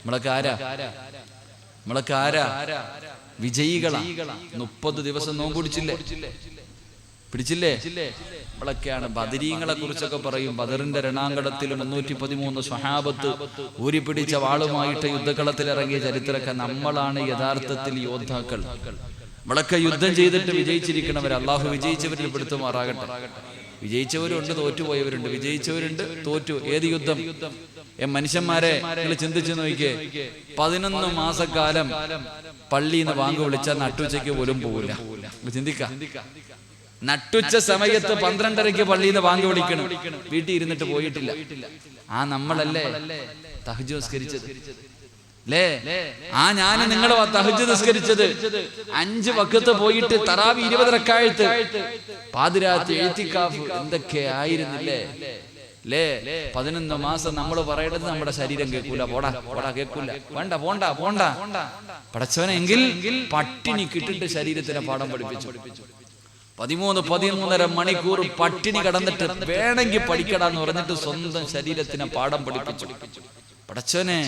നമ്മളൊക്കെ ആരാ? വിജയികളാ. 30 ദിവസം നോമ്പ് പിടിച്ചില്ലേ? നമ്മളൊക്കെയാണ്. ബദരീങ്ങളെ കുറിച്ചൊക്കെ പറയും. ബദറിന്റെ രണാങ്കണത്തിൽ 313 സ്വഹാബത്ത് ഊരിപ്പിടിച്ച വാളുമായിട്ട് യുദ്ധക്കളത്തിലിറങ്ങിയ ചരിത്രമൊക്കെ. നമ്മളാണ് യഥാർത്ഥത്തിൽ യോദ്ധാക്കൾ. നമ്മളൊക്കെ യുദ്ധം ചെയ്തിട്ട് വിജയിച്ചിരിക്കണവർ. അള്ളാഹു വിജയിച്ചവരിൽ പെടുത്തുമാറാകട്ടെ. വിജയിച്ചവരുണ്ട്, തോറ്റുപോയവരുണ്ട്. വിജയിച്ചവരുണ്ട്, തോറ്റു. ഏത് യുദ്ധം? മനുഷ്യന്മാരെ നിങ്ങൾ ചിന്തിച്ചു നോക്കിയേ. 11 മാസക്കാലം പള്ളിയിൽ നിന്ന് വാങ്ങി വിളിച്ചാൽ നട്ടുച്ചയ്ക്ക് പോലും പോകില്ല. ചിന്തിക്കാം. നട്ടുച്ച സമയത്ത് 12:30 പള്ളിയിൽ നിന്ന് വാങ്ങി വിളിക്കണം. വീട്ടിൽ ഇരുന്നിട്ട് പോയിട്ടില്ല. നമ്മളല്ലേ തഹജ്ജുദ് നിസ്കരിച്ചത്? ഞാനും നിങ്ങളും തഹജ്ജുദ് നിസ്കരിച്ചത്. 5 വഖത്ത് പോയിട്ട് തറാവി 20 റക്അത്ത്, പാതിരാത്രി ഇഅ്തികാഫ്, എന്തൊക്കെ ആയിരുന്നില്ലേ? 11 മാസം നമ്മൾ പറയേണ്ടത് നമ്മുടെ ശരീരം കേൾക്കൂല. പോടാ കേൾക്കൂല. പോണ്ട പടച്ചവനെങ്കിൽ പട്ടിണി കിട്ടിട്ട് ശരീരത്തിനെ പാഠം പഠിപ്പിച്ചു. 13-13.5 മണിക്കൂർ പട്ടിണി കിടന്നിട്ട് വേണമെങ്കിൽ പഠിക്കടാന്ന് പറഞ്ഞിട്ട് സ്വന്തം ശരീരത്തിനെ പാഠം പഠിപ്പിച്ചു. പടച്ചോനെ,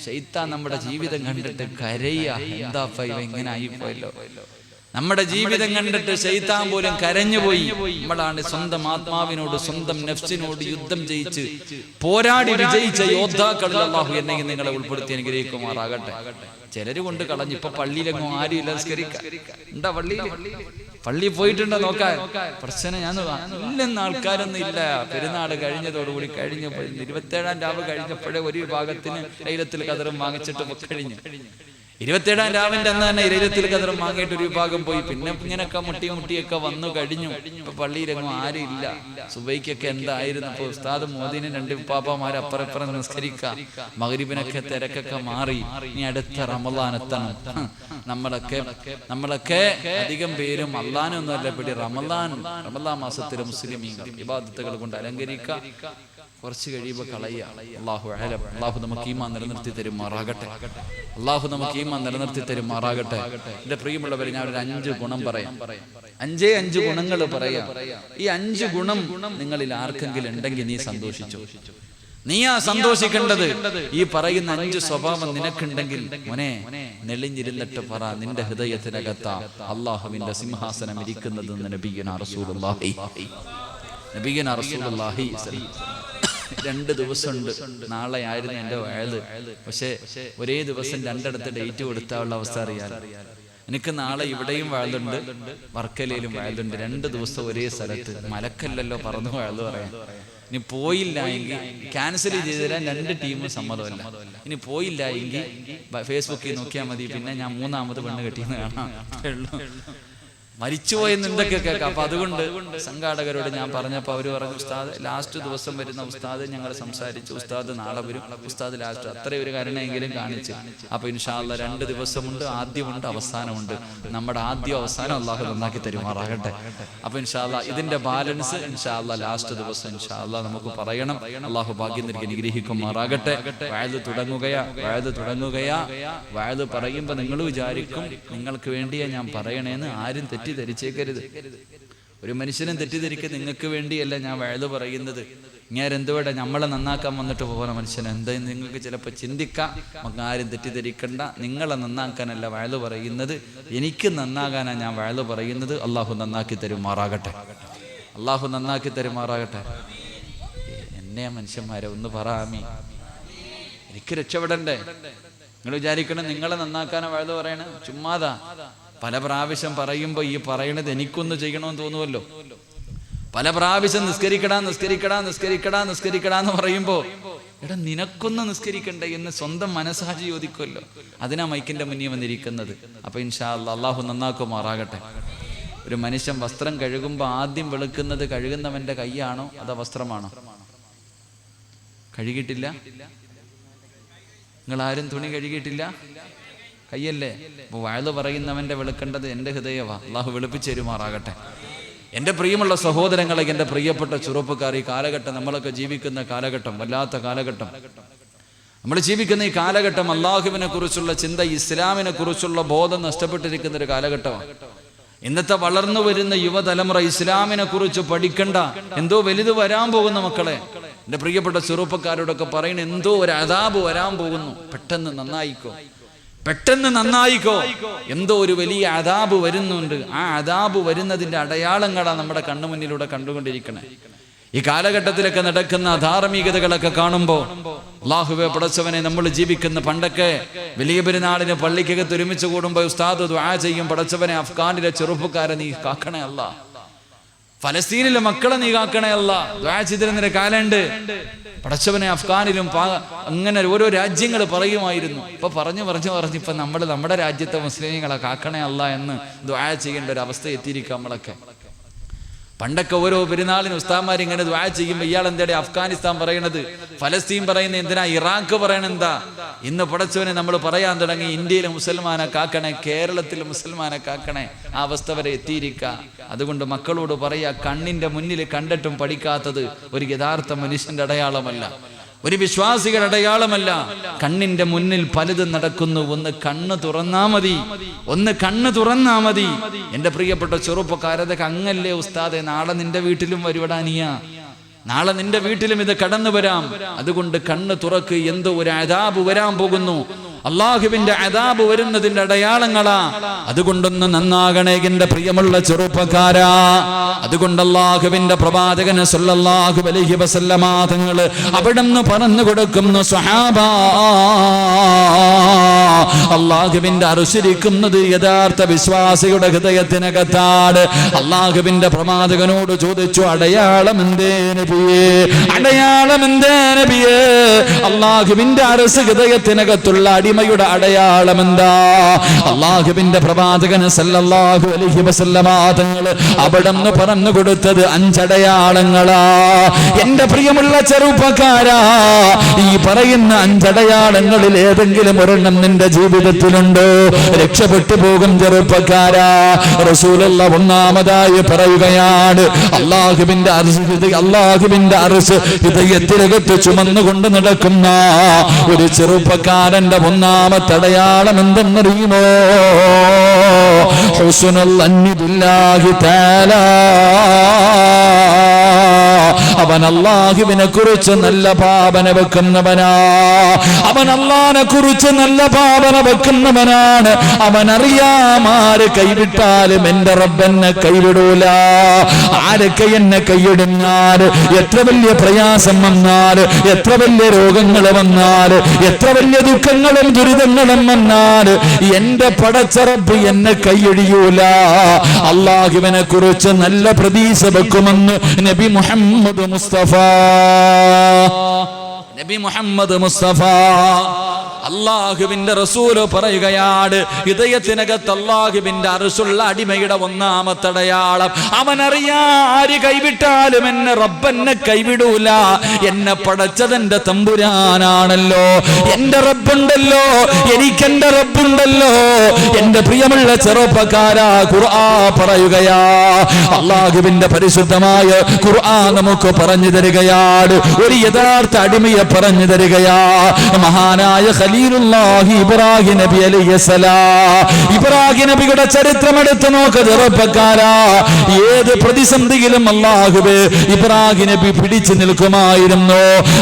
ശൈത്താൻ നമ്മുടെ ജീവിതം കണ്ടിട്ട് കരയ. എന്താ ഇങ്ങനെ ആയിപ്പോയല്ലോ. നമ്മുടെ ജീവിതം കണ്ടിട്ട് ശൈത്താൻ പോലും കരഞ്ഞുപോയി. നമ്മളാണ് സ്വന്തം ആത്മാവിനോട്, സ്വന്തം നഫ്സിനോട് യുദ്ധം ജയിച്ച് പോരാടി വിജയിച്ച യോദ്ധാക്കളിൽ അല്ലാഹു എന്നെയും നിങ്ങളെ ഉൾപ്പെടുത്തി അനുഗ്രഹിക്കുമാറാകട്ടെ. ചിലര് കൊണ്ട് കളഞ്ഞു. ഇപ്പൊ പള്ളിയിലെങ്ങും ആരും ഇല്ല നിസ്കരിക്കാൻ. എന്താ പള്ളിയിൽ പോയിട്ടുണ്ടോ നോക്കാൻ? പ്രശ്നം ഇല്ലെന്ന ആൾക്കാരൊന്നും ഇല്ല. പെരുന്നാള് കഴിഞ്ഞതോടുകൂടി കഴിഞ്ഞ 27-ാം രാവ് കഴിഞ്ഞപ്പോഴേ ഒരു വിഭാഗത്തിന് ലൈലത്തുൽ ഖദറും വാങ്ങിച്ചിട്ട് കഴിഞ്ഞു. 27-ാം രാവിന്റെ അന്ന് തന്നെ ലൈലത്തുൽ ഖദറും വാങ്ങിയിട്ട് ഒരു വിഭാഗം പോയി. പിന്നെ ഇങ്ങനെയൊക്കെ മുട്ടിയൊക്കെ വന്നു കഴിഞ്ഞു. ഇപ്പൊ പള്ളിയിലെങ്ങും ആരും ഇല്ല. സുബൈക്കൊക്കെ എന്തായിരുന്നു. ഇപ്പൊ ഉസ്താദ് മോദിന് 2 ഉപ്പാപ്പമാര് അപ്പുറപ്പുറം നിസ്കരിക്കാം. മഗ്രിബിനൊക്കെ തിരക്കൊക്കെ മാറി. ഇനി അടുത്ത റമളാൻ എത്തണം. നമ്മളൊക്കെ അധികം പേരും അള്ളാനൊന്നും അല്ല പിടി. റമളാൻ മാസത്തിലെ മുസ്ലിമീങ്ങൾ ഇബാദത്തുകൾ കൊണ്ട് അലങ്കരിക്കുക. കുറച്ച് കഴിയുമ്പോൾ കളയുക. അള്ളാഹു നമുക്ക് ഈമാൻ നിലനിർത്തി തരുമാറാകട്ടെ. എന്റെ പ്രിയമുള്ളവരെ, ഞാൻ ഒരു 5 ഗുണം പറയാം. 5 ഗുണങ്ങൾ പറയാം. ഈ 5 ഗുണം നിങ്ങളിൽ ആർക്കെങ്കിലും ഉണ്ടെങ്കിൽ നീ സന്തോഷിച്ചു. നീയാ സന്തോഷിക്കേണ്ടത്. ഈ പറയുന്ന 5 സ്വഭാവം നിനക്കുണ്ടെങ്കിൽ മോനെ നെളിഞ്ഞിരുന്നിട്ട് പറ, നിന്റെ ഹൃദയത്തിനകത്താ അള്ളാഹുവിന്റെ സിംഹാസനം ഇരിക്കുന്നതെന്ന് നബിയുനാ റസൂലുള്ളാഹി. 2 ദിവസമുണ്ട്. നാളെ ആയിരുന്നു എൻ്റെ വയല്. പക്ഷെ ഒരേ ദിവസം 2 ഡേറ്റ് കൊടുത്താനുള്ള അവസ്ഥ അറിയാൻ. എനിക്ക് നാളെ ഇവിടെയും വയലുണ്ട്, വർക്കലയിലും വയലുണ്ട്. 2 ദിവസം ഒരേ സ്ഥലത്ത്. മലക്കല്ലല്ലോ പറന്ന് വയല് പറയാൻ. ഇനി പോയില്ല എങ്കിൽ ക്യാൻസൽ ചെയ്ത് തരാൻ 2 ടീമും സമ്മതമല്ല. ഇനി പോയില്ല എങ്കിൽ ഫേസ്ബുക്കിൽ നോക്കിയാൽ മതി. പിന്നെ ഞാൻ 3ാമത് പെണ്ണ് കെട്ടിയെന്ന് കാണാം. മരിച്ചുപോയെന്ന് എന്തൊക്കെ കേൾക്കാം. അപ്പൊ അതുകൊണ്ട് സംഘാടകരോട് ഞാൻ പറഞ്ഞപ്പോ അവര് പറഞ്ഞു, ഉസ്താദ് ലാസ്റ്റ് ദിവസം വരുന്ന ഉസ്താദ് ഞങ്ങൾ സംസാരിച്ചു. ഉസ്താദ് നാളെ വരും. ഉസ്താദ് ലാസ്റ്റ് അത്ര ഒരു കരുണയെങ്കിലും കാണിച്ചു. അപ്പൊ ഇൻഷാ അല്ലാഹ് 2 ദിവസമുണ്ട്. ആദ്യമുണ്ട്, അവസാനമുണ്ട്. നമ്മുടെ ആദ്യം അവസാനം അള്ളാഹു നന്നാക്കി തരുമാറാകട്ടെ. അപ്പൊ ഇൻഷാ അല്ലാഹ് ഇതിന്റെ ബാലൻസ് ഇൻഷാ അല്ലാഹ് ലാസ്റ്റ് ദിവസം ഇൻഷാ അല്ലാഹ് നമുക്ക് പറയണം. അള്ളാഹു ഭാഗ്യം നൽകി അനുഗ്രഹിക്കുമാറാകട്ടെ. വഅദ് തുടങ്ങുകയാ. വഅദ് പറയുമ്പോ നിങ്ങൾ വിചാരിക്കും നിങ്ങൾക്ക് വേണ്ടിയാ ഞാൻ പറയണേന്ന്. ആരും തെറ്റിദ്ധരിച്ചേക്കരുത്. ഒരു മനുഷ്യനും തെറ്റിദ്ധരിക്കുക. നിങ്ങൾക്ക് വേണ്ടിയല്ല ഞാൻ വഅദ് പറയുന്നത്. ഞാൻ എന്തുവേണ്ട നമ്മളെ നന്നാക്കാൻ വന്നിട്ട് പോകുന്ന മനുഷ്യൻ എന്തായെന്ന് നിങ്ങൾക്ക് ചിലപ്പോൾ ചിന്തിക്കാം. നമുക്ക് ആരും തെറ്റിദ്ധരിക്കണ്ട. നിങ്ങളെ നന്നാക്കാനല്ല വഅദ് പറയുന്നത്, എനിക്ക് നന്നാകാനാണ് ഞാൻ വഅദ് പറയുന്നത്. അള്ളാഹു നന്നാക്കി തരുമാറാകട്ടെ. എന്നെ മനുഷ്യന്മാരെ ഒന്ന് പറ ആമീൻ. എനിക്ക് രക്ഷപ്പെടണ്ടേ? നിങ്ങൾ വിചാരിക്കണം നിങ്ങളെ നന്നാക്കാനാ വഅദ് പറയണ. ചുമ്മാതാ. പല പ്രാവശ്യം പറയുമ്പോൾ ഈ പറയണത് എനിക്കൊന്ന് ചെയ്യണമെന്ന് തോന്നുമല്ലോ. പല പ്രാവശ്യം നിസ്കരിക്കടാ എന്ന് പറയുമ്പോൾ എടാ നിനക്കൊന്ന് നിസ്കരിക്കണ്ടേ എന്ന് സ്വന്തം മനസ്സാക്ഷി ചോദിക്കുമല്ലോ. അതിനാ മൈക്കിന്റെ മുന്നിൽ വന്നിരിക്കുന്നത്. അപ്പൊ ഇൻഷാ അല്ലാഹ് അള്ളാഹു നന്നാക്കുമാറാകട്ടെ. ഒരു മനുഷ്യൻ വസ്ത്രം കഴുകുമ്പോൾ ആദ്യം വെളുക്കുന്നത് കഴുകുന്നവന്റെ കൈയാണോ അതോ വസ്ത്രമാണോ? കഴുകിയിട്ടില്ല? നിങ്ങളാരും തുണി കഴുകിയിട്ടില്ല? കയ്യല്ലേ? അപ്പൊ വഅദ് പറയുന്നവന്റെ വെളുക്കേണ്ടത് എൻ്റെ ഹൃദയവാ. അള്ളാഹു വെളുപ്പിച്ച് തരുമാറാകട്ടെ. എൻ്റെ പ്രിയമുള്ള സഹോദരങ്ങളെ, എൻ്റെ പ്രിയപ്പെട്ട ചെറുപ്പക്കാർ, ഈ കാലഘട്ടം നമ്മളൊക്കെ ജീവിക്കുന്ന കാലഘട്ടം വല്ലാത്ത കാലഘട്ടം. നമ്മൾ ജീവിക്കുന്ന ഈ കാലഘട്ടം അള്ളാഹുവിനെ കുറിച്ചുള്ള ചിന്ത, ഇസ്ലാമിനെ കുറിച്ചുള്ള ബോധം നഷ്ടപ്പെട്ടിരിക്കുന്ന ഒരു കാലഘട്ടമാണ്. ഇന്നത്തെ വളർന്നു വരുന്ന യുവതലമുറ ഇസ്ലാമിനെ കുറിച്ച് പഠിക്കണ്ട, എന്തോ വലുത് വരാൻ പോകുന്ന മക്കളെ എൻ്റെ പ്രിയപ്പെട്ട ചെറുപ്പക്കാരോടൊക്കെ പറയുന്ന എന്തോ ഒരു അദാബ് വരാൻ പോകുന്നു, പെട്ടെന്ന് നന്നായിക്കോ, എന്തോ ഒരു വലിയ അദാബ് വരുന്നുണ്ട്. ആ അദാബ് വരുന്നതിൻ്റെ അടയാളങ്ങളാണ് നമ്മുടെ കണ്ണുമുന്നിലൂടെ കണ്ടുകൊണ്ടിരിക്കണേ. ഈ കാലഘട്ടത്തിലൊക്കെ നടക്കുന്ന അധാർമികതകളൊക്കെ കാണുമ്പോൾ അല്ലാഹുവേ പടച്ചവനെ, നമ്മൾ ജീവിക്കുന്ന പണ്ടൊക്കെ വലിയ പെരുന്നാളിന് പള്ളിക്കകത്ത് ഒരുമിച്ച് കൂടുമ്പോൾ ഉസ്താദ് ദുആ ചെയ്യും, പടച്ചവനെ അഫ്ഗാനിലെ ചെറുപ്പക്കാരെ നീ കാക്കണേ അല്ലാ, ഫലസ്തീനിലെ മക്കളെ നീ കാക്കണേ അല്ലാ. ദുആ ചെയ്തിരുന്നൊരു കാലുണ്ട്. പടച്ചവനെ അഫ്ഗാനിലും അങ്ങനെ ഓരോ രാജ്യങ്ങൾ പറയുമായിരുന്നു. ഇപ്പൊ പറഞ്ഞു ഇപ്പൊ നമ്മുടെ രാജ്യത്തെ മുസ്ലിങ്ങളെ കാക്കണേ അല്ലാ എന്ന് ദുആ ചെയ്യേണ്ട ഒരു അവസ്ഥ എത്തിയിരിക്കുക നമ്മളൊക്കെ. പണ്ടൊക്കെ ഓരോ പെരുന്നാളിന് ഉസ്താദ്മാർ ഇങ്ങനെ ദുആ ചെയ്യുമ്പോൾ ഇയാൾ എന്താ അഫ്ഗാനിസ്ഥാൻ പറയണത്, ഫലസ്തീൻ പറയുന്നത് എന്തിനാ, ഇറാഖ് പറയണെന്താ? ഇന്ന് പടച്ചവനെ നമ്മൾ പറയാൻ തുടങ്ങി ഇന്ത്യയിലെ മുസൽമാനെ കാക്കണേ, കേരളത്തിലെ മുസൽമാനെ കാക്കണേ. ആ അവസ്ഥ വരെ എത്തിയിരിക്കുക. അതുകൊണ്ട് മക്കളോട് പറയാ, കണ്ണിന്റെ മുന്നിൽ കണ്ടിട്ടും പഠിക്കാത്തത് ഒരു യഥാർത്ഥ മനുഷ്യന്റെ അടയാളമല്ല, ഒരു വിശ്വാസികളുടെ അടയാളമല്ല. കണ്ണിന്റെ മുന്നിൽ പലതും നടക്കുന്നു. ഒന്ന് കണ്ണ് തുറന്നാ മതി. എന്റെ പ്രിയപ്പെട്ട ചെറുപ്പക്കാരതൊക്കെ അങ്ങല്ലേ ഉസ്താദെ, നാളെ നിന്റെ വീട്ടിലും വരുവടാനിയ, നാളെ നിന്റെ വീട്ടിലും ഇത് കടന്നു വരാം. അതുകൊണ്ട് കണ്ണ് തുറക്ക്, എന്തോ ഒരു അദാബ് വരാൻ പോകുന്നു. അള്ളാഹുവിന്റെ അദാബ് വരുന്നതിന്റെ അടയാളങ്ങളാ. അതുകൊണ്ടൊന്ന് നന്നാകണേ എന്റെ പ്രിയമുള്ള ചെറുപ്പക്കാരാ. അതുകൊണ്ട് അള്ളാഹുവിന്റെ പ്രവാചകൻ സല്ലല്ലാഹു അലൈഹി വസല്ലമ തങ്ങൾ അവിടുന്ന് പറഞ്ഞു കൊടുക്കുന്നു, സ്വഹാബാ, അള്ളാഹുവിന്റെ അർശിരിക്കുന്നത് യഥാർത്ഥ വിശ്വാസിയുടെ ഹൃദയത്തിനകത്താണ്. അള്ളാഹുവിന്റെ പ്രവാചകനോട് ചോദിച്ചു, അടയാളം എന്തേ നബിയേ, അള്ളാഹുവിന്റെ അർശ് ഹൃദയത്തിനകത്തുള്ള അടിമയുടെ അടയാളം എന്താ? അള്ളാഹുവിന്റെ പ്രവാചകൻ സല്ലല്ലാഹു അലൈഹി വസല്ലമ തങ്ങൾ അവിടുന്ന് പറഞ്ഞു കൊടുത്തത് 5 അടയാളങ്ങളാ. എന്റെ പ്രിയമുള്ള ചെറുപ്പക്കാരാ, ഈ പറയുന്ന 5 അടയാളങ്ങളിൽ ഏതെങ്കിലും ഒരെണ്ണം നിന്റെ ജീവിതത്തിലുണ്ടോ? രക്ഷപ്പെട്ടു പോകും ചെറുപ്പക്കാരാ. റസൂലുള്ളാഹി ഒന്നാമതായി പറയുകയാണ്, അള്ളാഹുവിന്റെ അർശ് ഹൃദയത്തിനകത്ത് ചുമന്നുകൊണ്ട് നടക്കുന്ന ഒരു ചെറുപ്പക്കാരന്റെ ഒന്നാമത്തെ അടയാളം എന്തെന്നറിയുമോ? ഹുസ്നുൽ അന്നി ബില്ലാഹി തആല. അവൻ അല്ലാഹുവിനെ കുറിച്ച് നല്ല ഭാവന വെക്കുന്നവനാ. അവൻ അല്ലാഹുവിനെ കുറിച്ച് നല്ല ഭാവന വെക്കുന്നവനാണ്. അവൻ അറിയാം, ആര് കൈവിട്ടാലും എന്റെ റബ്ബ് എന്നെ കൈവിടൂല. ആരൊക്കെ എന്നെ കൈയിടുന്നാൽ, എത്ര വലിയ പ്രയാസം വന്നാൽ, എത്ര വലിയ രോഗങ്ങൾ വന്നാൽ, എത്ര വലിയ ദുഃഖങ്ങളും ദുരിതങ്ങളും വന്നാൽ, എന്റെ പടച്ച റബ്ബ് എന്നെ കൈയൊഴിയൂല. അല്ലാഹുവിനെ കുറിച്ച് നല്ല പ്രതീക്ഷ വെക്കുമെന്ന് നബി മുഹമ്മദ് മുസ്തഫ അല്ലാഹുവിന്റെ റസൂല് പറയുകയാണ്, ഹൃദയത്തിനകത്ത് അല്ലാഹുവിന്റെ അർശുള്ള അടിമയുടെ ഒന്നാമത്തെ അടയാളം, അവനറിയാ ആര് കൈവിട്ടാലും എന്നെ റബ്ബെന്നെ കൈവിടൂല. എന്നെ പടച്ചതെന്റെ തമ്പുരാനാണല്ലോ, എന്റെ റബ്ബുണ്ടല്ലോ, എനിക്കെന്റെ റബ്ബുണ്ടല്ലോ. എന്റെ പ്രിയമുള്ള ചെറുപ്പക്കാരാ, ഖുർആൻ പറയുകയാ, അല്ലാഹുവിന്റെ പരിശുദ്ധമായ ഖുർആൻ നമുക്ക് പറഞ്ഞു തരികയാണ്, ഒരു യഥാർത്ഥ അടിമയെ പറഞ്ഞു തരികയാ. മഹാനായ ഖലീലുല്ലാഹി ഇബ്രാഹിം നബി അലൈഹിസ്സലാം, ഇബ്രാഹിം നബിയുടെ ചരിത്രം എടുത്ത് നോക്ക് ചെറുപ്പക്കാരാ. ഏത് പ്രതിസന്ധിയിലും അല്ലാഹുവേ ഇബ്രാഹിം നബി പിടിച്ചു നിൽക്കുമായിരുന്നു.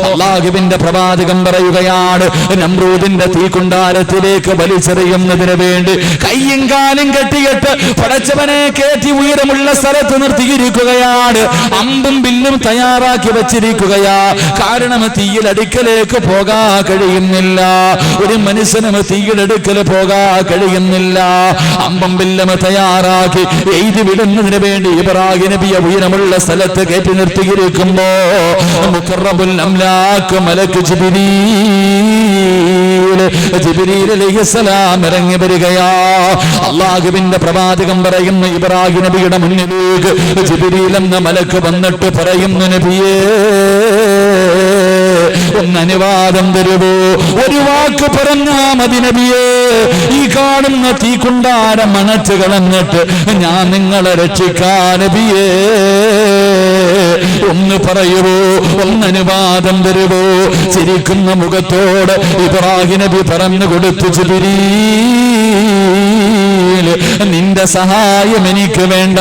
അല്ലാഹുവിന്റെ പ്രവാചകൻ പറയുകയാണ്, നമ്രൂദിന്റെ തീക്കുണ്ടാരത്തിലേക്ക് വലിച്ചെറിയുന്നതിന് വേണ്ടി കയ്യും കാലും കെട്ടിയിട്ട് പടച്ചവനെ കയറ്റി ഉയരമുള്ള സ്ഥലത്ത് നിർത്തിയിരിക്കുകയാണ്. അമ്പും ബില്ലും തയ്യാറാക്കി വെച്ചിരിക്കുകയാ. കാരണം തീയിൽ അടുക്കലേക്ക് പോകാൻ കഴിയുന്നില്ല. ഒരു മനുഷ്യനും തീയിലെടുക്കൽ പോകാൻ കഴിയുന്നില്ല. അമ്പും ബില്ലും തയ്യാറാക്കി എഴുതി വിടുന്നതിന് വേണ്ടി ഇബ്രാഹിം നബിയെ ഉയരമുള്ള സ്ഥലത്ത് കയറ്റി നിർത്തിയിരിക്കുമ്പോ മുഖറബുൽ അംലാക്ക് മലക്ക് ജിബ്രീൽ അലൈഹിസ്സലാം ഇറങ്ങി വരികയാ. അല്ലാഹുവിന്റെ പ്രവാചകൻ പറയുന്നു, ഇബ്രാഹിം നബിയുടെ മുന്നിലേക്ക് ജിബ്രീൽ എന്ന മലക്ക് വന്നിട്ട് പറയുന്നു, നബിയേ ഒന്ന് അനുവാദം തരുവോ, ഒരു വാക്ക് പറഞ്ഞാ മതി നബിയേ. ഈ കാണുന്ന തീക്കുണ്ടാരം അണച്ചു കളഞ്ഞിട്ട് ഞാൻ നിങ്ങളെ രക്ഷിക്കാൻ നബിയേ. ഒന്ന് പറയുവോ, ഒന്ന് അനുവാദം തരുവോ. ചിരിക്കുന്ന മുഖത്തോട് ഇബ്രാഹിം നബി പറഞ്ഞു കൊടുത്തു, ജിബ്രീൽ ഭൂമിയിൽ നിന്റെ സഹായം എനിക്ക് വേണ്ട,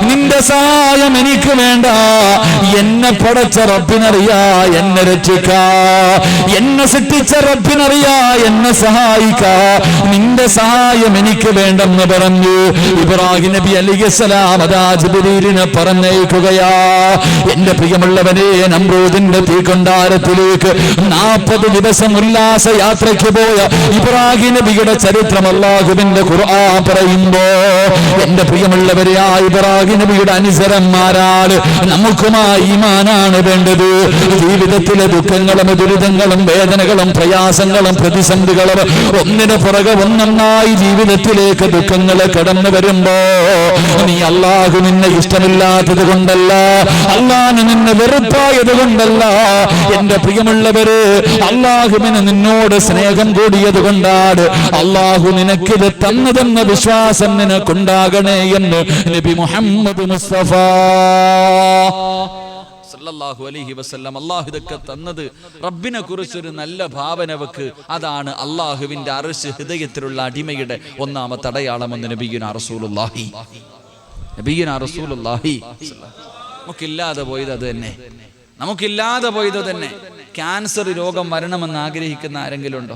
നിന്റെ സഹായം എനിക്ക് വേണ്ട. എന്നെ പടച്ച റബ്ബിനറിയാ എന്നെ രക്ഷിക്കാ, എന്നെ സൃഷ്ടിച്ച റബ്ബിനറിയാ എന്നെ സഹായിക്കാ, നിന്റെ സഹായം എനിക്ക് വേണ്ടെന്ന് പറഞ്ഞു ഇബ്രാഹിം നബി അലൈഹിസ്സലാം അതാ ജിബ്രീലിനെ പറഞ്ഞേക്കുകയാ. എന്റെ പ്രിയമുള്ളവനെ, നമ്രൂദിന്റെ തീക്കൊണ്ടാരത്തിലേക്ക് 40 ദിവസം ഉല്ലാസ യാത്രയ്ക്ക് പോയ ഇബ്രാഹിം നബിയുടെ ചരിത്രം അല്ലാഹുവിന്റെ ഖുർആൻ പറയുമ്പോ, എന്റെ പ്രിയമുള്ളവരെ, ആ ഇബ്രാഹിം നബിയുടെ അനുസരന്മാരാണ്. നമുക്കുമായി ഈമാനാണ് വേണ്ടത്. ജീവിതത്തിലെ ദുഃഖങ്ങളും ദുരിതങ്ങളും വേദനകളും പ്രയാസങ്ങളും പ്രതിസന്ധികളും ഒന്നിനു പുറകെ ഒന്നൊന്നായി ജീവിതത്തിലേക്ക് ദുഃഖങ്ങൾ കടന്നു വരുമ്പോ, നീ അല്ലാഹു നിന്നെ ഇഷ്ടമില്ലാത്തത് കൊണ്ടല്ല, അല്ലാഹു നിന്നെ വെറുപ്പായത് കൊണ്ടല്ല, എന്റെ പ്രിയമുള്ളവര്, അല്ലാഹുവിന് നിന്നോട് സ്നേഹം കൂടിയത് കൊണ്ടാണ് അല്ലാഹു നിനക്കിത് തന്നതെന്ന വിശ്വാസം നിനക്കുണ്ടാകണേ എന്ന് നബി മുഹമ്മദ് മുസ്തഫ സല്ലല്ലാഹു അലൈഹി വസല്ലം. അല്ലാഹു ഇതൊക്കെ തന്നത് റബ്ബിനെ കുറിച്ചൊരു നല്ല ഭാവന വെക്ക്. അതാണ് അല്ലാഹുവിന്റെ അർശ് ഹൃദയത്തിലുള്ള അടിമയുടെ ഒന്നാമത്തെ അടയാളമെന്ന് നബിയുനാ റസൂലുള്ളാഹി നമുക്കില്ലാതെ പോയത് അത് തന്നെ, നമുക്കില്ലാതെ പോയത് തന്നെ. ക്യാൻസർ രോഗം വരണമെന്ന് ആഗ്രഹിക്കുന്ന ആരെങ്കിലും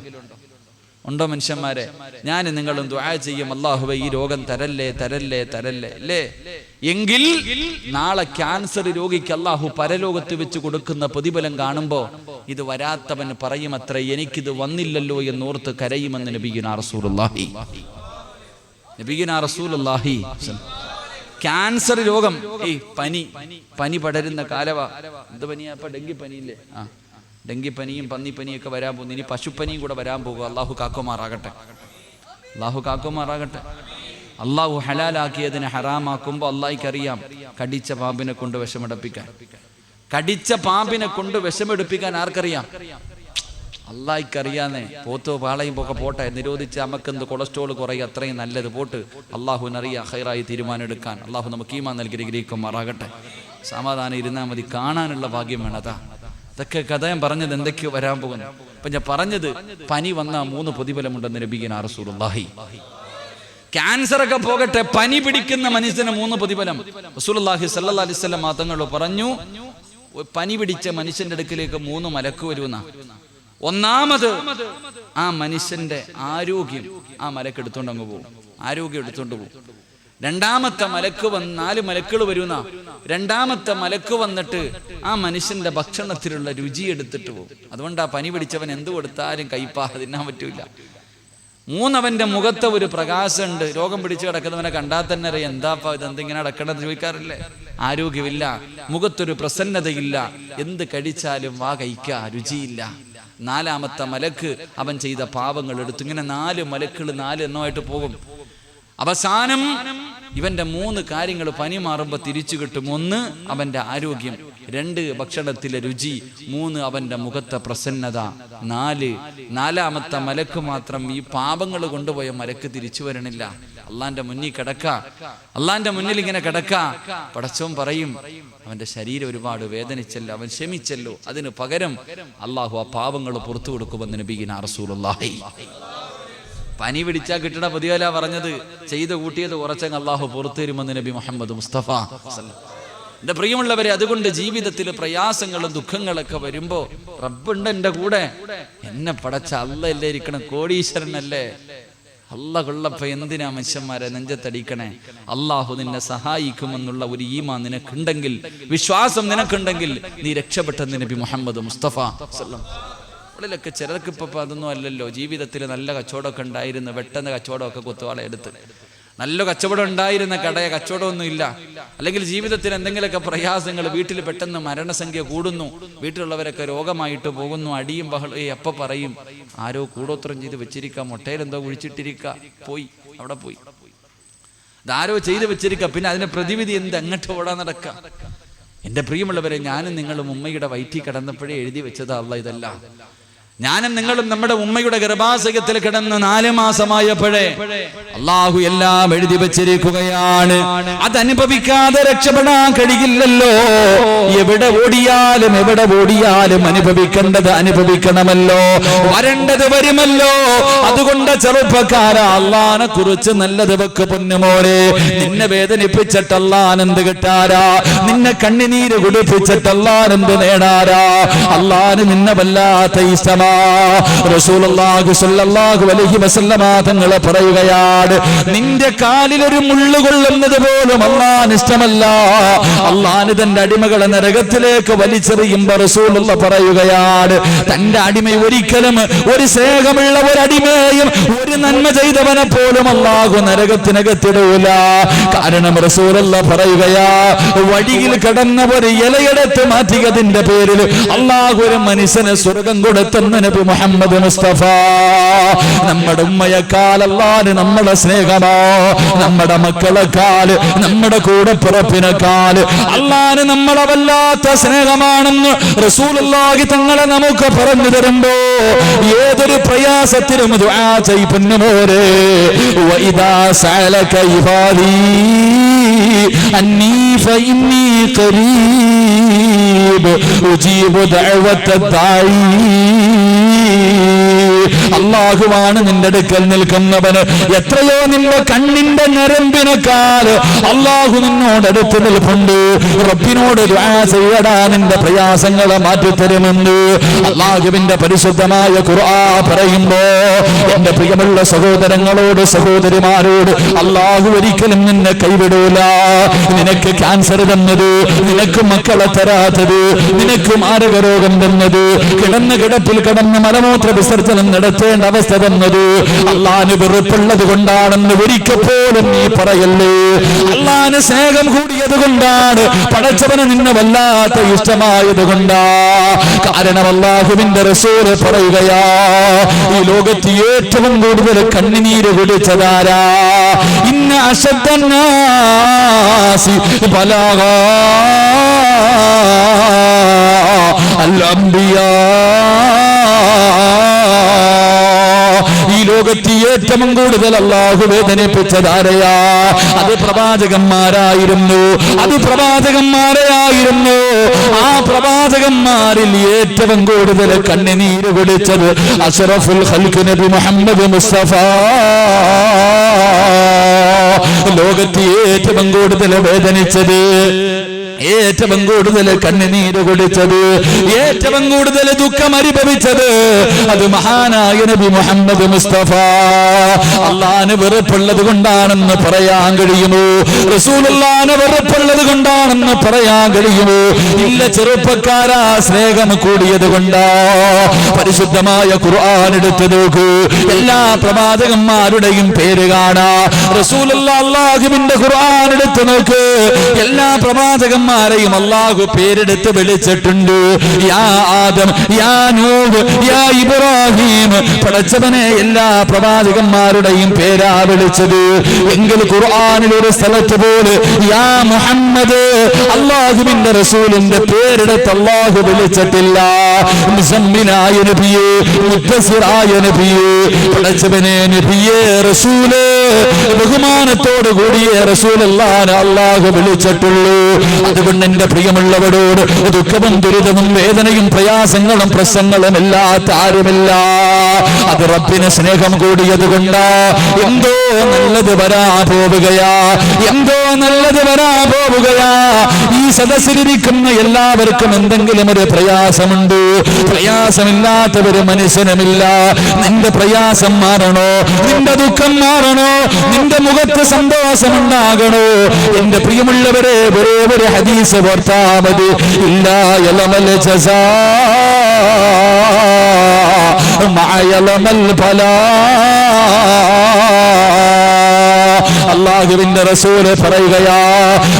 ഉണ്ടോ മനുഷ്യന്മാരെ? ഞാൻ നിങ്ങളും ദുആ ചെയ്യും, അല്ലാഹുവേ ഈ രോഗം തരല്ലേ തരല്ലേ തരല്ലേ അല്ലേ? എങ്കിൽ നാളെ ക്യാൻസർ രോഗിക്ക് അല്ലാഹു പരലോകത്ത് വെച്ച് കൊടുക്കുന്ന പ്രതിഫലം കാണുമ്പോ ഇത് വരാത്തവൻ പറയുമത്രേ, എനിക്കിത് വന്നില്ലല്ലോ എന്നോർത്ത് കരയുമെന്ന് നബിയുനാ റസൂലുള്ളാഹി. ക്യാൻസർ രോഗം, ഈ പനി പടരുന്ന കാലവാ. എന്ത് പനിയാ? അപ്പൊ ഡെങ്കിപ്പനിയില്ലേ? ഡെങ്കിപ്പനിയും പന്നിപ്പനിയൊക്കെ വരാൻ പോകുന്നു. ഇനി പശുപ്പനിയും കൂടെ വരാൻ പോകുക. അള്ളാഹു കാക്കുമാറാകട്ടെ, അള്ളാഹു കാക്കുമാറാകട്ടെ. അള്ളാഹു ഹലാലാക്കിയതിനെ ഹറാമാക്കുമ്പോൾ അള്ളാഹിക്കറിയാം കടിച്ച പാമ്പിനെ കൊണ്ട് വിഷമെടുപ്പിക്കാൻ. കടിച്ച പാമ്പിനെ കൊണ്ട് വിഷമെടുപ്പിക്കാൻ ആർക്കറിയാം? അള്ളാഹിക്കറിയാന്നേ. പോത്തോ പാളയും ഒക്കെ പോട്ടെ, നിരോധിച്ച് നമുക്കെന്ത് കൊളസ്ട്രോൾ കുറയും, അത്രയും നല്ലത് പോട്ട്. അള്ളാഹുവിനറിയാം ഹൈറായി തീരുമാനം എടുക്കാൻ. അള്ളാഹു നമുക്ക് ഈമാൻ നൽകി ഗ്രഹിക്കുമാറാകട്ടെ. സമാധാനം ഇരുന്നാൽ മതി, കാണാനുള്ള ഭാഗ്യം വേണം. ഇതൊക്കെ കഥ ഞാൻ പറഞ്ഞത് എന്തൊക്കെയോ വരാൻ പോകുന്നു. അപ്പൊ ഞാൻ പറഞ്ഞത്, പനി വന്ന 3 പ്രതിഫലമുണ്ടെന്ന് നബിയുനാ റസൂലുള്ളാഹി. ക്യാൻസർ ഒക്കെ പോകട്ടെ, പനി പിടിക്കുന്ന മനുഷ്യന് 3 പ്രതിഫലം റസൂലുള്ളാഹി സ്വല്ലല്ലാഹി അലൈഹി വസല്ലം തങ്ങൾ പറഞ്ഞു. പനി പിടിച്ച മനുഷ്യന്റെ അടുക്കിലേക്ക് 3 മലക്ക് വരുന്ന. ഒന്നാമത് ആ മനുഷ്യന്റെ ആരോഗ്യം ആ മലക്ക് എടുത്തോണ്ട് അങ്ങ് പോകും, ആരോഗ്യം എടുത്തോണ്ട് പോകും. രണ്ടാമത്തെ മലക്ക് 4 മലക്കുകൾ വരുന്ന. രണ്ടാമത്തെ മലക്ക് വന്നിട്ട് ആ മനുഷ്യന്റെ ഭക്ഷണത്തിലുള്ള രുചി എടുത്തിട്ട് പോകും. അതുകൊണ്ട് ആ പനി പിടിച്ചവൻ എന്ത് കൊടുത്താലും കയ്പാ, തിന്നാൻ പറ്റൂല. 3 അവന്റെ മുഖത്ത് ഒരു പ്രകാശമുണ്ട്. രോഗം പിടിച്ച് കിടക്കുന്നവനെ കണ്ടാൽ തന്നെ അറിയാം, എന്താപ്പാ ഇതെന്തിങ്ങനെ കിടക്കണമെന്ന് ചോദിക്കാറില്ലേ? ആരോഗ്യമില്ല, മുഖത്തൊരു പ്രസന്നതയില്ല, എന്ത് കഴിച്ചാലും വാ കഴിക്ക, രുചിയില്ല. 4ാമത്തെ മലക്ക് അവൻ ചെയ്ത പാവങ്ങൾ എടുത്തു. ഇങ്ങനെ 4 മലക്കുകൾ 4 എണ്ണമായിട്ട് പോകും. അവസാനം ഇവന്റെ 3 കാര്യങ്ങൾ പനി മാറുമ്പോൾ തിരിച്ചു കിട്ടും. 1 അവന്റെ ആരോഗ്യം, 2 ഭക്ഷണത്തിലെ രുചി, 3 അവന്റെ മുഖത്തെ പ്രസന്നത, 4ാമത്തെ മലക്ക് മാത്രം ഈ പാപങ്ങൾ കൊണ്ടുപോയ മലക്ക് തിരിച്ചു വരണില്ല. അള്ളാന്റെ മുന്നിൽ കിടക്ക, അള്ളാന്റെ മുന്നിൽ ഇങ്ങനെ കിടക്ക. പടച്ചോൻ പറയും, അവന്റെ ശരീരം ഒരുപാട് വേദനിച്ചല്ലോ, അവൻ ക്ഷമിച്ചല്ലോ, അതിന് പകരം അള്ളാഹു ആ പാപങ്ങൾ പുറത്തു കൊടുക്കുമെന്ന് നബിയുനാ റസൂലുള്ളാഹി. പനി പിടിച്ചാൽ കിട്ടണ പ്രതിഫല പറഞ്ഞത്, ചെയ്ത് കൂട്ടിയത് കുറച്ചങ്ങ് അള്ളാഹു പുറത്തു തരുമെന്ന് നബി മുഹമ്മദ് മുസ്തഫ. എന്റെ പ്രിയമുള്ളവരെ, അതുകൊണ്ട് ജീവിതത്തിൽ പ്രയാസങ്ങളും ദുഃഖങ്ങളൊക്കെ വരുമ്പോ റബ്ബുണ്ട് എന്റെ കൂടെ. എന്നെ പടച്ച അള്ളയല്ലേ ഇരിക്കണം, കോടീശ്വരനല്ലേ. അള്ള കൊള്ളപ്പ എന്തിനാ മനുഷ്യന്മാരെ നെഞ്ചത്തടിക്കണേ? അള്ളാഹു നിന്നെ സഹായിക്കുമെന്നുള്ള ഒരു ഈമാൻ നിനക്കുണ്ടെങ്കിൽ, വിശ്വാസം നിനക്കുണ്ടെങ്കിൽ നീ രക്ഷപ്പെട്ടെന്ന് നബി മുഹമ്മദ് മുസ്തഫ. ഉള്ളിലൊക്കെ ചിലർക്ക് ഇപ്പൊ അതൊന്നും അല്ലല്ലോ. ജീവിതത്തിൽ നല്ല കച്ചവടമൊക്കെ ഉണ്ടായിരുന്നു, പെട്ടെന്ന് കച്ചവടമൊക്കെ കുത്തുവാള എടുത്ത്. നല്ല കച്ചവടം ഉണ്ടായിരുന്ന കടയെ കച്ചവടമൊന്നും ഇല്ല. അല്ലെങ്കിൽ ജീവിതത്തിൽ എന്തെങ്കിലുമൊക്കെ പ്രയാസങ്ങൾ, വീട്ടിൽ പെട്ടെന്ന് മരണസംഖ്യ കൂടുന്നു, വീട്ടിലുള്ളവരൊക്കെ രോഗമായിട്ട് പോകുന്നു, അടിയും ബഹളം. എപ്പ പറയും ആരോ കൂടോത്രം ചെയ്ത് വെച്ചിരിക്കാം, മുട്ടയിലെന്തോ കുഴിച്ചിട്ടിരിക്കുക, പോയി അവിടെ പോയി, ഇതാരോ ചെയ്ത് വെച്ചിരിക്കുക. പിന്നെ അതിന്റെ പ്രതിവിധി എന്ത്? അങ്ങോട്ട് ഓടാൻ നടക്കാം. എന്റെ പ്രിയമുള്ളവരെ, ഞാനും നിങ്ങളും ഉമ്മയുടെ വയറ്റിൽ കിടന്നപ്പോഴേ എഴുതി വെച്ചതാ അല്ല ഇതല്ല. ഞാനും നിങ്ങളും നമ്മുടെ ഉമ്മയുടെ ഗർഭാശയത്തിൽ കിടന്ന് 4 മാസമായപ്പോഴേ അള്ളാഹു എല്ലാം എഴുതി വെച്ചിരിക്കുകയാണ്. അതനുഭവിക്കാതെ രക്ഷപ്പെടാൻ കഴിയില്ലല്ലോ. എവിടെ ഓടിയാലും അനുഭവിക്കേണ്ടത് അനുഭവിക്കണമല്ലോ, വരേണ്ടത് വരുമല്ലോ. അതുകൊണ്ട് ചെറുപ്പക്കാര, അള്ളാനെ കുറിച്ച് നല്ലത് വെക്ക് പൊന്നുമോനെ. നിന്നെ വേദനിപ്പിച്ചിട്ട് അള്ളാനെന്ത് കിട്ടാരാ? നിന്നെ കണ്ണിനീര് കുടിപ്പിച്ചിട്ട് അള്ളാനെന്ത് നേടാരാ? അള്ളാന് നിന്നെ വല്ലാത്ത ഇഷ്ടമാ. റസൂലുള്ളാഹി സ്വല്ലല്ലാഹു അലൈഹി വസല്ലമ തങ്ങൾ പറയുകയാണ്, നിന്റെ കാലിൽ ഒരു മുള്ളു കൊള്ളുന്നത് പോലും അള്ളാന് ഇഷ്ടമല്ല. അള്ളാന് തന്റെ അടിമകളെ നരകത്തിലേക്ക് വലിച്ചെറിയുമ്പോൾ റസൂലുള്ള പറയുകയാണ്, തന്റെ അടിമ ഒരിക്കലും ഒരു സ്നേഹമുള്ള ഒരു അടിമയും ഒരു നന്മ ചെയ്തവനെ പോലും അള്ളാഹു നരകത്തിനകത്തിടൂല. കാരണം റസൂലുള്ള പറയുകയാ, വഴിയിൽ കിടന്ന ഒരു ഇലയെടുത്ത് മാറ്റിയതിന്റെ പേരിൽ അള്ളാഹു ഒരു മനുഷ്യന് സ്വർഗം കൊടുത്തെന്ന് നബി മുഹമ്മദ് മുസ്തഫ. നമ്മുടെ ഉമ്മയെക്കാൾ അല്ലാഹുവിന് നമ്മുടെ സ്നേഹമോ, നമ്മുടെ മക്കളെക്കാൾ, നമ്മുടെ കൂടെ പിറപ്പിനെക്കാൾ അല്ലാഹുവിന് നമ്മളെ വല്ലാത്ത സ്നേഹമാണെന്ന് റസൂലുള്ളാഹി തങ്ങളെ നമുക്ക് പറഞ്ഞു തരുമ്പോ ഏതൊരു പ്രയാസത്തിലും ദുആ ചെയ്യുന്നവരെ, വഇദാ സഅലക ഇബാദി അന്നീ ഫഇന്നീ ഖരീബ് ഉജീബു ദഅവത ദാഇ. അള്ളാഹുവാണ് നിന്റെ അടുക്കൽ നിൽക്കുന്നവന്. എത്രയോ നിന്റെ കണ്ണിന്റെ ഞരമ്പിനെക്കാൾ അള്ളാഹു നിന്നോടടുത്ത് നിൽപ്പുണ്ട്. റബ്ബിനോട് ദുആ ചെയ്യടാ, നിന്റെ പ്രയാസങ്ങളെ മാറ്റിത്തരുമെന്ന് അള്ളാഹുവിന്റെ പരിശുദ്ധമായ ഖുർആൻ പറയുമ്പോ, എന്റെ പ്രിയമുള്ള സഹോദരങ്ങളോട് സഹോദരിമാരോട്, അള്ളാഹു ഒരിക്കലും നിന്നെ കൈവിടൂല. നിനക്ക് ക്യാൻസർ തന്നത്, നിനക്ക് മക്കളെ തരാത്തത്, നിനക്ക് മാരകരോഗം തന്നത്, കിടപ്പിൽ കിടന്ന് മലമൂത്ര വിസർജനം നടത്തേണ്ട അവസ്ഥ തന്നത് അള്ളാഹുവിന് വെറുപ്പുള്ളത് കൊണ്ടാണെന്ന് ഒരിക്കൽ പോലും നീ പറയല്ലേ. അള്ളാഹുവിന് സ്നേഹം കൂടിയത് കൊണ്ടാണ്, പടച്ചവന് നിന്നെ വല്ലാത്ത ഇഷ്ടമായത് കൊണ്ടാ. കാരണം അള്ളാഹുവിന്റെ റസൂൽ പറയുകയാ, ഈ ലോകത്ത് ഏറ്റവും കൂടുതൽ കണ്ണുനീര് കുടിച്ചതാരാ? ഇന്ന അശദ്ദന്നാസി ബലാഗാ അൽ അംബിയാ. ഈ ലോകത്ത് ഏറ്റവും കൂടുതൽ അള്ളാഹു വേദനിപ്പിച്ചതാരയാ? അത് പ്രവാചകന്മാരായിരുന്നു. ആ പ്രവാചകന്മാരിൽ ഏറ്റവും കൂടുതൽ കണ്ണുനീര് കുടിച്ചത് അഷ്റഫുൽ ഖൽഖ് നബി മുഹമ്മദ് മുസ്തഫ. ലോകത്ത് ഏറ്റവും കൂടുതൽ വേദനിച്ചത്, ഏറ്റവും കൂടുതൽ കണ്ണുനീര് കുടിച്ചത്, ഏറ്റവും കൂടുതൽ ദുഃഖം അനുഭവിച്ചത് അത് മഹാനായ നബി മുഹമ്മദ് മുസ്തഫ. അള്ളാഹുവിന് വെറുപ്പുള്ളത് കൊണ്ടാണെന്ന് പറയാൻ കഴിയുമോ? റസൂലുള്ളാഹിനെ വെറുപ്പുള്ളത് കൊണ്ടാണെന്ന് പറയാൻ കഴിയുമോ? ഇല്ല ചെറുപ്പക്കാരാ, സ്നേഹം കൂടിയത് കൊണ്ടാ. പരിശുദ്ധമായ ഖുർആൻ എടുത്തു നോക്കൂ, എല്ലാ പ്രവാചകന്മാരുടെയും പേര് കാണാ. റസൂലുള്ളാഹി അല്ലാഹുവിന്റെ ഖുർആൻ എടുത്തു നോക്ക്, എല്ലാ പ്രവാചകന്മാരെയും അല്ലാഹു പേരെടുത്ത് വിളിച്ചിട്ടുണ്ട്. യാ ആദം, യാ നൂഹ്, യാ ഇബ്രാഹിം. പടച്ചവനെ എല്ലാ പ്രവാചകന്മാരുടെയും പേരാ വിളിച്ചത്. എങ്കിൽ ഖുർആനിൽ ഒരു സ്ഥലത്ത് പോലെ യാ മുഹമ്മദ്, അല്ലാഹുവിന്റെ റസൂലിന്റെ പേരെടുത്ത് അല്ലാഹു വിളിച്ചിട്ടില്ല. മുസമ്മിനായ നബിയേ, മുദ്ദസ്സിറായ നബിയേ, പടച്ചവനെ നബിയേ, റസൂലേ, ബഹുമാനത്തോടു കൂടിയ റസൂലുള്ളാഹിനെ അല്ലാഹു വിളിച്ചിട്ടുള്ളൂ. അതുകൊണ്ട് എന്റെ പ്രിയമുള്ളവരോട് ദുഃഖവും ദുരിതവും വേദനയും പ്രയാസങ്ങളും പ്രശ്നങ്ങളും ഇല്ലാത്ത ആരുമില്ല. അത് റബ്ബിന് സ്നേഹം കൂടിയത് കൊണ്ടാ. എന്തോ നല്ലത് വരാ പോവുകയാ, എന്തോ നല്ലത് വരാ പോവുകയാ. ഈ സദസ്സിലിരിക്കുന്ന എല്ലാവർക്കും എന്തെങ്കിലും ഒരു പ്രയാസമുണ്ട്. പ്രയാസമില്ലാത്തവര് മനുഷ്യനുമില്ല. നിന്റെ പ്രയാസം മാറണോ, നിന്റെ ദുഃഖം മാറണോ, നിന്റെ മുഖത്ത് സന്തോഷമുണ്ടാകണോ? എന്റെ പ്രിയമുള്ളവരെ, ഒരേ ഒരു ഹദീസ് ഓർത്താ മതി. ഇല്ലാ യലമൽ ജസാ മഅ യലമൽ ബലാ. അല്ലാഹുവിന്റെ റസൂല് പറയുകയാ,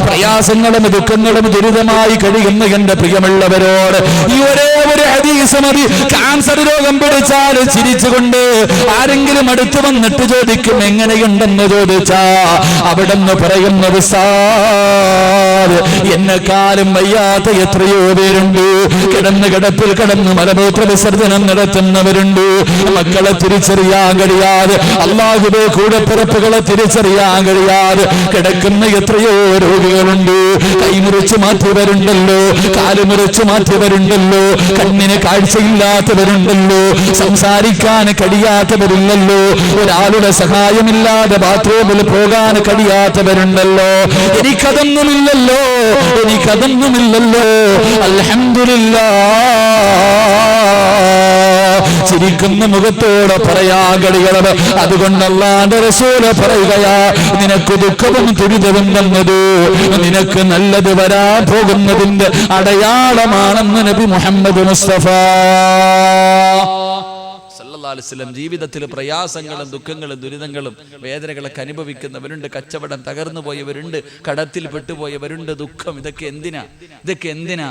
പ്രയാസങ്ങളും ദുഃഖങ്ങളും ദുരിതമായി കഴിയുന്ന എന്റെ പ്രിയമുള്ളവരോട് ഈ ഒരേ ഒരു ഹദീസ് മതി. ക്യാൻസർ രോഗം പിടിച്ചാൽ ചിരിച്ചുകൊണ്ട് ആരെങ്കിലും അടുത്ത് വന്നിട്ട് ചോദിക്കും എങ്ങനെയുണ്ടെന്ന് ചോദിച്ചാ അവിടെന്ന് പറയുന്നത് എന്നെക്കാലം വയ്യാത്ത എത്രയോ പേരുണ്ട്. കിടപ്പിൽ കിടന്ന് മലമൂത്ര വിസർജനം നടത്തുന്നവരുണ്ട്. മക്കളെ തിരിച്ചറിയാൻ കഴിയാതെ, അല്ലാഹുവേ കൂടപ്പിറപ്പുകളെ തിരിച്ചറിയാൻ കഴിയാതെ കിടക്കുന്ന എത്രയോ രോഗികളുണ്ട്. കൈമുറിച്ച് മാറ്റിയവരുണ്ടല്ലോ, കാലുമുറിച്ച് മാറ്റിയവരുണ്ടല്ലോ, കണ്ണിന് കാഴ്ചയില്ലാത്തവരുണ്ടല്ലോ, സംസാരിക്കാൻ കഴിയാത്തവരില്ലല്ലോ, ഒരാളുടെ സഹായമില്ലാതെ ബാത്റൂമിൽ പോകാൻ കഴിയാത്തവരുണ്ടല്ലോ. എനിക്കതൊന്നുമില്ലല്ലോ, എനിക്കതൊന്നുമില്ലല്ലോ. അൽഹംദുലില്ലാഹ്. ചിരിക്കുന്ന മുഖത്തോടെ പറയാൻ കഴിയണം. അതുകൊണ്ട് അല്ലാഹുവിന്റെ റസൂല് പറയുകയാ, നിനക്ക് ദുഃഖവും ദുരിതവും തന്നത് നിനക്ക് നല്ലത് വരാൻ പോകുന്നതിന്റെ അടയാളമാണെന്ന് നബി മുഹമ്മദ് മുസ്തഫ സല്ലല്ലാഹു അലൈഹി വസല്ലം. ജീവിതത്തിൽ പ്രയാസങ്ങളും ദുഃഖങ്ങളും ദുരിതങ്ങളും വേദനകളൊക്കെ അനുഭവിക്കുന്നവരുണ്ട്. കച്ചവടം തകർന്നു പോയവരുണ്ട്, കടത്തിൽ പെട്ടുപോയവരുണ്ട്. ദുഃഖം ഇതൊക്കെ എന്തിനാ?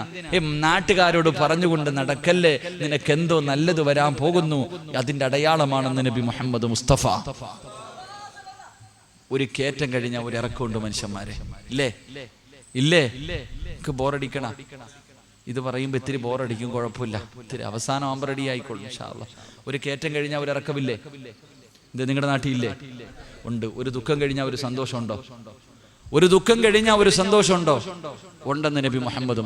നാട്ടുകാരോട് പറഞ്ഞുകൊണ്ട് നടക്കല്ലേ, നിനക്കെന്തോ നല്ലത് വരാൻ പോകുന്നു, അതിന്റെ അടയാളമാണെന്ന് നബി മുഹമ്മദ് മുസ്തഫ. ഒരു കയറ്റം കഴിഞ്ഞാൽ ഒരു ഇറക്കമുണ്ട് മനുഷ്യന്മാരെ, ഇല്ലേ? ബോറടിക്കണ ഇത് പറയുമ്പോൾ ഇത്തിരി ബോറടിക്കും, കുഴപ്പമില്ല. ഇത്തിരി അവസാനം ആകുമ്പോൾ റെഡി ആയിക്കോളും ഇൻഷാ അല്ലാഹ്. ഒരു കയറ്റം കഴിഞ്ഞാൽ ഒരു ഇറക്കമില്ലേ? ഇത് നിങ്ങളുടെ നാട്ടിലില്ലേ? ഉണ്ട്. ഒരു ദുഃഖം കഴിഞ്ഞാൽ ഒരു സന്തോഷമുണ്ടോ? ഒരു ദുഃഖം കഴിഞ്ഞാൽ ഒരു സന്തോഷമുണ്ടോ? ഉണ്ടെന്ന് നബി മുഹമ്മദ്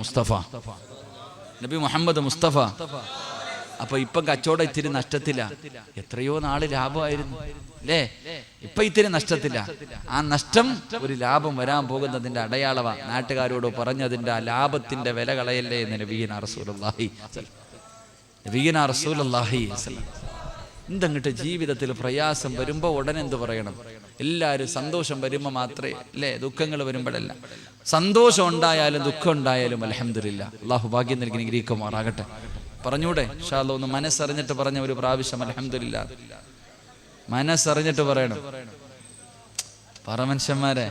മുസ്തഫ. അപ്പൊ ഇപ്പം കച്ചവടം ഇത്തിരി നഷ്ടത്തില്ല. എത്രയോ നാള് ലാഭമായിരുന്നു അല്ലേ? ഇപ്പൊ ഇത്തിരി നഷ്ടത്തില്ല. ആ നഷ്ടം ഒരു ലാഭം വരാൻ പോകുന്നതിന്റെ അടയാളവാ. നാട്ടുകാരോട് പറഞ്ഞതിന്റെ ആ ലാഭത്തിന്റെ വില കളയല്ലേ എന്ന് നബിയനാ റസൂലുള്ളാഹി. എന്തങ്ങിട്ട് ജീവിതത്തിൽ പ്രയാസം വരുമ്പോ ഉടനെ എന്ത് പറയണം? എല്ലാവരും സന്തോഷം വരുമ്പോ മാത്രമേ അല്ലേ, ദുഃഖങ്ങൾ വരുമ്പോഴല്ല. സന്തോഷം ഉണ്ടായാലും ദുഃഖം ഉണ്ടായാലും അൽഹംദുലില്ലാഹ്. അല്ലാഹു ഭാഗ്യം നൽകി അനുഗ്രഹിക്കുമാറാകട്ടെ. പറഞ്ഞൂടെ ഇൻഷാ അല്ലാഹ്? ഒന്ന് മനസ്സറിഞ്ഞിട്ട് പറഞ്ഞ ഒരു പ്രാവശ്യം അൽഹംദുലില്ലാഹ്. മനസ്സറിഞ്ഞിട്ട് പറയണം. പറ മനുഷ്യന്മാരെ,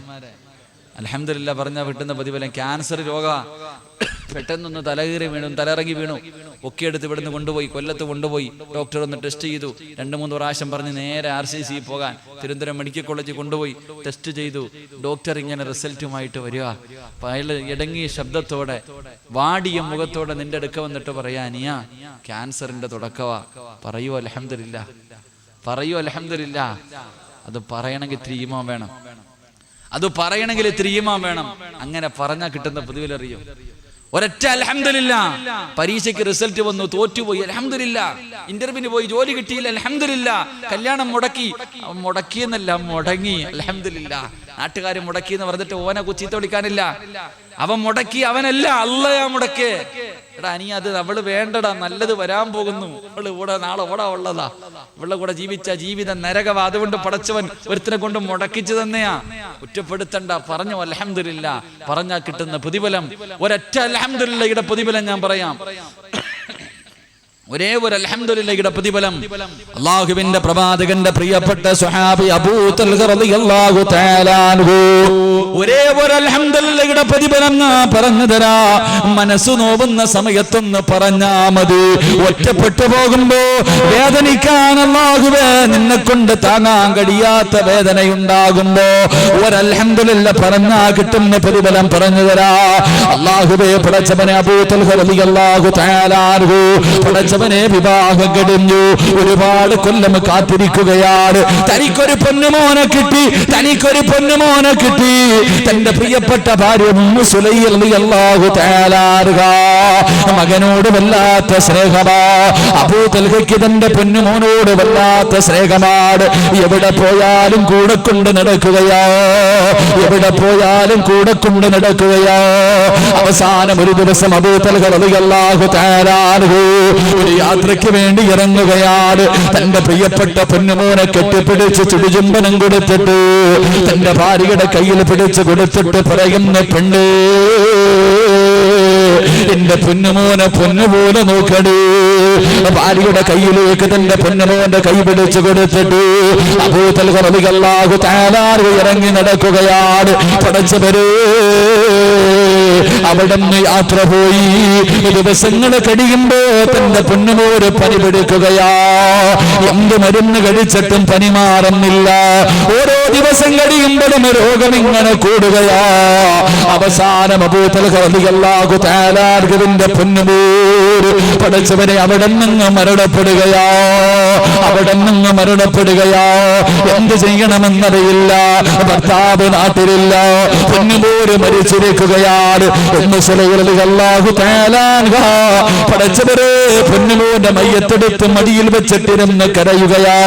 അൽഹംദുലില്ലാഹ് പറഞ്ഞാൽ കിട്ടുന്ന പ്രതിഫലം. ക്യാൻസർ രോഗ പെട്ടെന്നൊന്ന് തലയിറങ്ങി വീണു. ഒക്കെ എടുത്ത് ഇവിടുന്ന് കൊണ്ടുപോയി, കൊല്ലത്ത് കൊണ്ടുപോയി. ഡോക്ടർ ഒന്ന് ടെസ്റ്റ് ചെയ്തു. 2-3 പ്രാവശ്യം പറഞ്ഞ് നേരെ RCC പോകാൻ തിരുവനന്തപുരം മെഡിക്കൽ കോളേജിൽ കൊണ്ടുപോയി ടെസ്റ്റ് ചെയ്തു. ഡോക്ടർ ഇങ്ങനെ റിസൾട്ടുമായിട്ട് വരിക. അയാൾ ഇടങ്ങിയ ശബ്ദത്തോടെ, വാടിയ മുഖത്തോടെ നിന്റെ അടുക്ക വന്നിട്ട് പറയാ, നീയാ ക്യാൻസറിന്റെ തുടക്കവാ. പറയൂ അൽഹംദുലില്ലാഹ്. അത് പറയണമെങ്കിൽ ഇത്തിരി ഈമാൻ വേണം. അങ്ങനെ പറഞ്ഞാൽ കിട്ടുന്ന പ്രതിഫലം ഒരൊറ്റ അൽഹംദുലില്ലാഹ്. പരീക്ഷയ്ക്ക് റിസൾട്ട് വന്നു, തോറ്റുപോയി, അൽഹംദുലില്ലാഹ്. ഇന്റർവ്യൂവിന് പോയി, ജോലി കിട്ടിയില്ല, അൽഹംദുലില്ലാഹ്. കല്യാണം മുടക്കിയെന്നല്ല, മുടങ്ങി, അൽഹംദുലില്ലാഹ്. നാട്ടുകാർ മുടക്കി എന്ന് പറഞ്ഞിട്ട് ഓനെ ചീത്ത വിളിക്കാനില്ല. അവൻ മുടക്കി, അവനല്ല, അള്ളയാ മുടക്കേ. എടാ നീ അത് അവള് വേണ്ടടാ, നല്ലത് വരാൻ പോകുന്നു, അവള് ഇവിടെ നാളെ ഉള്ളതാ, ഇവളുടെ കൂടെ ജീവിച്ച ജീവിതം നരകവാ. അതുകൊണ്ട് പടച്ചവൻ ഒരുത്തിനെ കൊണ്ട് മുടക്കിച്ചു തന്നെയാ. കുറ്റപ്പെടുത്തണ്ട, പറഞ്ഞു അൽഹംദുലില്ലാഹ്. പറഞ്ഞാൽ കിട്ടുന്ന പ്രതിഫലം ഒരൊറ്റ അൽഹംദുലില്ലാഹയുടെ പ്രതിഫലം ഞാൻ പറയാം. ഒരേ ഒരു അൽഹംദുലില്ലാഹയുടെ പ്രതിഫലം. അല്ലാഹുവിന്റെ പ്രവാചകന്റെ പ്രിയപ്പെട്ട സ്വഹാബി അബൂ തൽഹ റളിയല്ലാഹു തആല അൻഹു ഒരേ ഒരു അൽഹംദുലില്ലാഹയുടെ പ്രതിഫലം പറഞ്ഞു തരാ. മനസ്സു നോവുന്ന സമയത്തൊന്ന് പറഞ്ഞാ മതി. ഒറ്റപ്പെട്ടു പോകുമ്പോ വേദനിക്കാൻ അല്ലാഹുവേ നിന്നെ കൊണ്ട് താങ്ങാൻ കഴിയാത്ത വേദനയുണ്ടാകുമ്പോ ഒരു അൽഹംദുലില്ലാഹ് പറഞ്ഞാ കിട്ടുന്ന പ്രതിഫലം പറഞ്ഞു തരാ. അല്ലാഹുവേ പടച്ചവനെ അബൂ തൽഹ റളിയല്ലാഹു തആല അൻഹു പടച്ചവനെ വിവാഹം കഴിഞ്ഞു, ഒരുപാട് കൊല്ലം കാത്തിരിക്കുകയാണ്. തനിക്കൊരു പൊന്നുമോനെ കിട്ടി. തന്റെ പ്രിയപ്പെട്ട ഭാര്യ ഉമ്മു സുലൈഖ റളിയല്ലാഹു തആല അൻഹ മകനോട് വല്ലാത്ത സ്നേഹമാ. അബൂ തൽഹയ്ക്ക് തന്റെ പൊന്നുമോനോട് വല്ലാത്ത സ്നേഹമാണ്. എവിടെ പോയാലും കൂടെ കൊണ്ട് നടക്കുകയോ. അവസാനം ഒരു ദിവസം അബൂ തൽഹ റളിയല്ലാഹു തആല അൻഹു ഒരു യാത്രയ്ക്ക് വേണ്ടി ഇറങ്ങുകയാണ്. തന്റെ പ്രിയപ്പെട്ട പൊന്നുമോനെ കെട്ടിപ്പിടിച്ച് ചുടുചുംബനം കൊടുത്തിട്ട് തന്റെ ഭാര്യയുടെ കയ്യിൽ പിടിച്ചു കൊടുത്തിട്ട് പറയുന്ന, പെണ്ണ് എന്റെ പൊന്നുമോനെ പൊന്നുപോലെ നോക്കണേ. ഭാര്യയുടെ കയ്യിലേക്ക് തന്റെ പൊന്നുമോന്റെ കൈ പിടിച്ചു കൊടുത്തിട്ട് അബൂ തൽഹ റളിയല്ലാഹു തആല ഇറങ്ങി നടക്കുകയാണ്. പടച്ചവരേ, അവിടുന്ന് യാത്ര പോയി. ദിവസങ്ങൾ കഴിയുമ്പോ തന്റെ പൊന്നുമോര് പനി പിടിക്കുകയാ. എന്ത് മരുന്ന് കഴിച്ചിട്ടും പനി മാറുന്നില്ല. ഓരോ ദിവസം കഴിയുമ്പോഴും രോഗം ഇങ്ങനെ കൂടുകയാ. അവസാനം അബൂ തൽഹ റളിയല്ലാഹു തആല അൻഹുവിന്റെ പൊന്നുമോര് പടച്ചവനെ അവിടെ നിന്ന് മരണപ്പെടുകയാ. അവിടെ നിന്ന് മരണപ്പെടുകയാ. എന്ത് ചെയ്യണമെന്നറിയില്ല. ഭർത്താവ് നാട്ടിലില്ല. പൊന്നുമോര് മരിച്ചിരിക്കുകയാണ്. ഉമ്മു സുലൈം റളിയല്ലാഹു തആല അൻഹ പടച്ചവരെ പൊന്നുമോന്റെ മയ്യത്തെടുത്ത് മടിയിൽ വെച്ചിട്ടിരുന്ന് കരയുകയാ.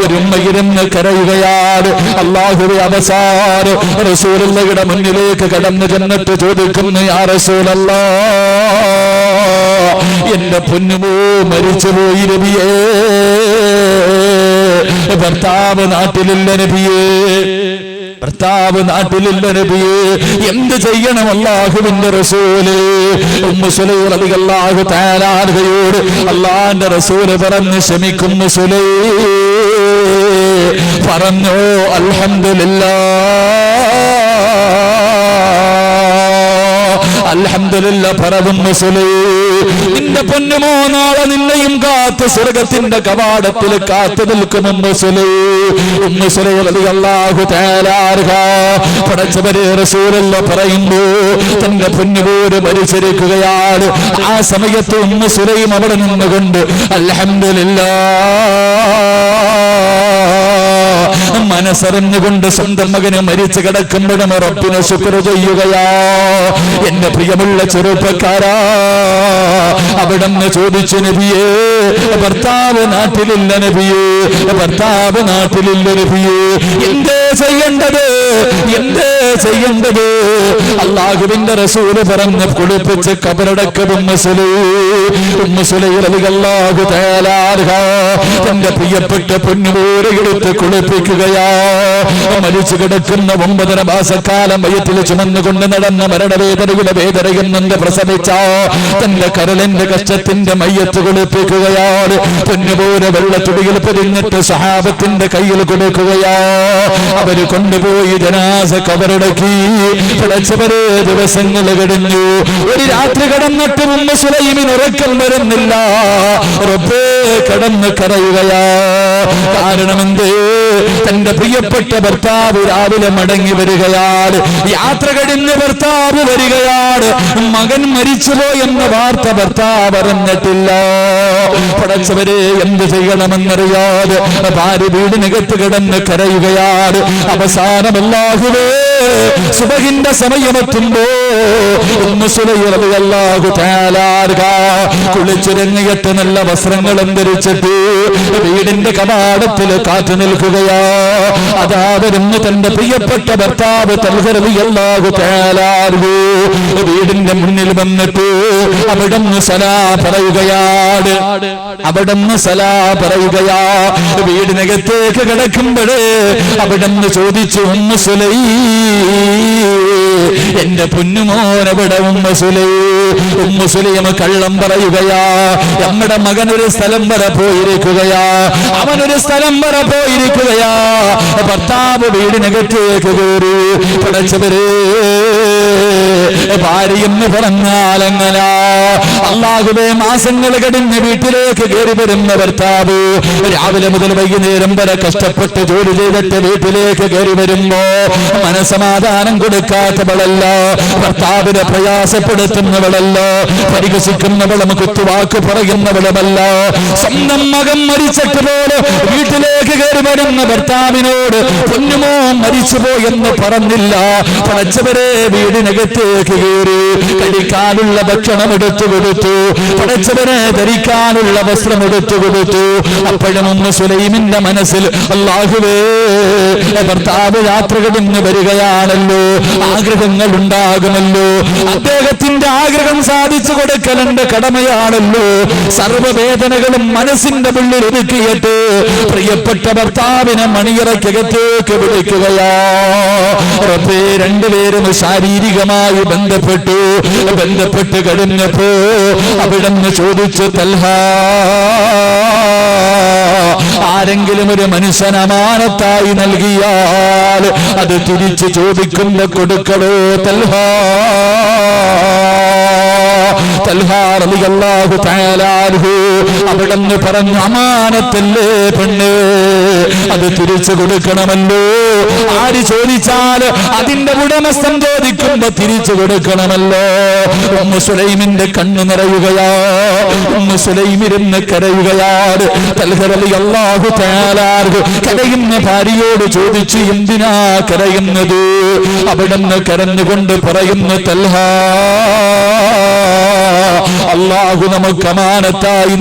ഒരു ഉമ്മയിരുന്ന് കരയുകയാണ്. അല്ലാഹുവേ, അവസാനം റസൂലുള്ളാഹിയുടെ മുന്നിലേക്ക് കടന്നു ചെന്നിട്ട് ചോദിക്കുന്നു, യാ റസൂലല്ലാഹ്, എന്റെ പൊന്നുമോ മരിച്ചുപോയി നബിയേ. ഭർത്താവ് നാട്ടിലില്ല നബിയേ. ഭർത്താവ് നാട്ടിലില്ല നബിയേ. എന്ത് ചെയ്യണം അല്ലാഹുവിന്റെ റസൂല്? ഉമ്മു സുലൈം റളിയല്ലാഹു തആല അൻഹയോട് അല്ലാഹുവിന്റെ റസൂല് പറഞ്ഞു, ക്ഷമിക്കുന്നു സുലൈം. പറഞ്ഞു, അൽഹംദുലില്ലാ പറവുന്നു സുലൈം. നിന്റെ പൊന്നുമോ നാളെ നിന്നെയും കാത്ത് സ്വർഗത്തിന്റെ കവാടത്തിൽ കാത്തു നിൽക്കുമെന്ന് സുലൈം. ഉമ്മു സുലൈം റളിയല്ലാഹു തആല അൻഹ പടച്ചവരെ റസൂലുള്ളാഹി പറയുന്നു, തന്റെ പൊന്നുമോര് മരിച്ചിരിക്കുകയാണ്. ആ സമയത്ത് ഉമ്മു സുലൈം അവിടെ നിന്നുകൊണ്ട് അൽഹംദുലില്ലാ മനസ്സറിഞ്ഞുകൊണ്ട് സ്വന്തം മകന് മരിച്ചു കിടക്കുമ്പോഴും റബ്ബിനെ ശുക്ർ ചെയ്യുകയാ. എന്റെ പ്രിയമുള്ള ചെറുപ്പക്കാരാ, അവിടുന്ന് ചോദിച്ചു, നബിയേ, ഭർത്താവ് നാട്ടിലില്ല നബിയേ. ഭർത്താവ് നാട്ടിലില്ല നബിയേ. എന്തേ ചെയ്യേണ്ടത്? എന്തേ ചെയ്യേണ്ടത്? അല്ലാഹുവിന്റെ റസൂല് പറഞ്ഞ് കുളിപ്പിച്ച് കബറടക്കും. ഉമ്മു സുലൈം റളിയല്ലാഹു തആല അൻഹ തന്റെ പ്രിയപ്പെട്ട പൊന്നുമോരെ എടുത്ത് കുളിപ്പിക്കുകയാ. മരിച്ചു കിടക്കുന്ന 9 മാസക്കാലം വയറ്റിൽ ചുമന്നുകൊണ്ട് നടന്ന മരണവേദനയുടെ വേദനയിൽ നിന്ന് പ്രസവിച്ച തന്റെ കരളിന്റെ കഷ്ടത്തിന്റെ മയ്യത്ത് കുളിപ്പിക്കുകയാണ്. പൊന്നുപോലെ വെള്ളത്തുടിയിൽ പൊതിഞ്ഞിട്ട് സഹാബത്തിന്റെ കയ്യിൽ കൊടുക്കുകയാ. അവര് കൊണ്ടുപോയി ജനാസ കബറടക്കി. പടച്ചവരെ, ദിവസങ്ങൾ കഴിഞ്ഞു. ഒരു രാത്രി കടന്നിട്ട് ഉമ്മു സുലൈമിന് ഉറക്കം വരുന്നില്ല. റബ്ബേ, കടന്ന് കരയുകയാ. കാരണമെന്തേ? തന്റെ പ്രിയപ്പെട്ട ഭർത്താവ് രാവിലെ മടങ്ങി വരികയാണ്. യാത്ര കഴിഞ്ഞ് ഭർത്താവ് വരികയാണ്. മകൻ മരിച്ചുപോയെന്ന വാർത്ത ഭർത്താവ് അറിഞ്ഞിട്ടില്ല. പടച്ചവരെ, എന്ത് ചെയ്യണമെന്നറിയാതെ ഭാര്യ വീടിനകത്ത് കിടന്ന് കരയുകയാണ്. അവസാനം അല്ലാഹുവേ, സുബഹിന്റെ സമയമെത്തുമ്പോ ഉമ്മു സുലൈം റളിയല്ലാഹു തആല അൻഹ കുളിച്ചിറങ്ങിയിട്ട് നല്ല വസ്ത്രങ്ങളും ധരിച്ചിട്ട് വീടിന്റെ കവാടത്തിൽ കാത്തു നിൽക്കുകയാ. അതാ വരുന്നു തന്റെ പ്രിയപ്പെട്ട ഭർത്താവ് തൽഹ റളിയല്ലാഹു തആല അൻഹു. വീടിന്റെ മുന്നിൽ വന്നിട്ട് അവിടുന്ന് സലാം പറയുകയാണ്. അവിടുന്ന് സലാം പറയുകയാ. വീടിനകത്തേക്ക് കിടക്കുമ്പോഴേ അവിടുന്ന് ചോദിച്ചു, ഉമ്മു സുലൈം, എന്റെ പൊന്നുമോനെവിടെ? ഉമ്മു സുലൈം കള്ളം പറയുകയാ. നമ്മുടെ മകൻ ഒരു സ്ഥലം വരെ പോയിരിക്കുകയാ. അവനൊരു സ്ഥലം വരെ പോയിരിക്കുകയാ. ഭർത്താവ് വീടിനകത്തേക്ക് കയറി. പടച്ചവരെ, ഭാര്യയെന്ന് പറഞ്ഞാലങ്ങനാ. അല്ലാഹുവേ, മാസങ്ങൾ കഴിഞ്ഞ് വീട്ടിലേക്ക് കയറി വരുന്ന ഭർത്താവ് രാവിലെ മുതൽ വൈകുന്നേരം വരെ കഷ്ടപ്പെട്ട് ജോലി ചെയ്തിട്ട് വീട്ടിലേക്ക് കയറി വരുമ്പോ മനസമാധാനം കൊടുക്കാത്തവളല്ല, ഭർത്താവിനെ പ്രയാസപ്പെടുത്തുന്നവളല്ല, പരിഹസിക്കുന്നവളും കുത്തുവാക്ക് പറയുന്നവളുമല്ല. സ്വന്തം മകൻ മരിച്ചിട്ട് പോലെ വീട്ടിലേക്ക് കയറി വരുന്ന ഭർത്താവിനോട് പൊന്നുമോ മരിച്ചുപോയെന്ന് പറഞ്ഞില്ല. പടച്ചവരെ, വീടിനകത്തേക്ക് കയറി കഴിക്കാനുള്ള ഭക്ഷണം എടുത്തു കൊടുത്തു. പടച്ചവരെ, ധരിക്കാനുള്ള വസ്ത്രം എടുത്തു കൊടുത്തു. അപ്പോഴും ഉമ്മു സുലൈമിന്റെ മനസ്സിൽ അല്ലാഹുവേ, ഭർത്താവ് യാത്ര കഴിഞ്ഞ് വരികയാണല്ലോ, ആഗ്രഹങ്ങൾ ഉണ്ടാകുമല്ലോ, അദ്ദേഹത്തിന്റെ ആഗ്രഹം സാധിച്ചു കൊടുക്കൽ എന്റെ കടമയാണല്ലോ. സർവ്വവേദനകളും മനസ്സിന്റെ ഉള്ളിൽ ഒതുക്കിയിട്ട് പ്രിയപ്പെട്ട ഭർത്താവിനെ മണിയറയ്ക്കകത്തേക്ക് വിളിക്കുകയാ. റബ്ബേ, രണ്ടുപേരും ശാരീരികമായി ബന്ധപ്പെട്ട് കഴിഞ്ഞപ്പോ അവിടുന്ന് ചോദിച്ചു, തൽഹ, ആരെങ്കിലും ഒരു മനുഷ്യൻ അമാനത്തായി നൽകിയാൽ അത് തിരിച്ചു ചോദിക്കുമ്പോ കൊടുക്കണോ തൽഹ? തൽഹ റളിയല്ലാഹു തആല അൻഹു അവിടുന്ന് പറഞ്ഞു, അമാനത്തല്ലേ പെണ്ണ്, അത് തിരിച്ചു കൊടുക്കണമല്ലോ. ആര് ചോദിച്ചാൽ അതിന്റെ ഉടമസ്ഥൻ ചോദിക്കുമ്പോ തിരിച്ചു കൊടുക്കണമല്ലോ. ഉമ്മു സുലൈമിന്റെ കണ്ണു നിറയുകയാ. ഉമ്മു സുലൈം ഇരുന്ന് കരയുകയാണ്. തൽഹ റളിയല്ലാഹു തആല അൻഹു കരയുന്ന ഭാര്യയോട് ചോദിച്ചു, എന്തിനാ കരയുന്നത്? അവിടുന്ന് കരഞ്ഞുകൊണ്ട് പറയുന്നു, തൽഹ, അല്ലാഹു നമുക്ക് അമാനത്തായി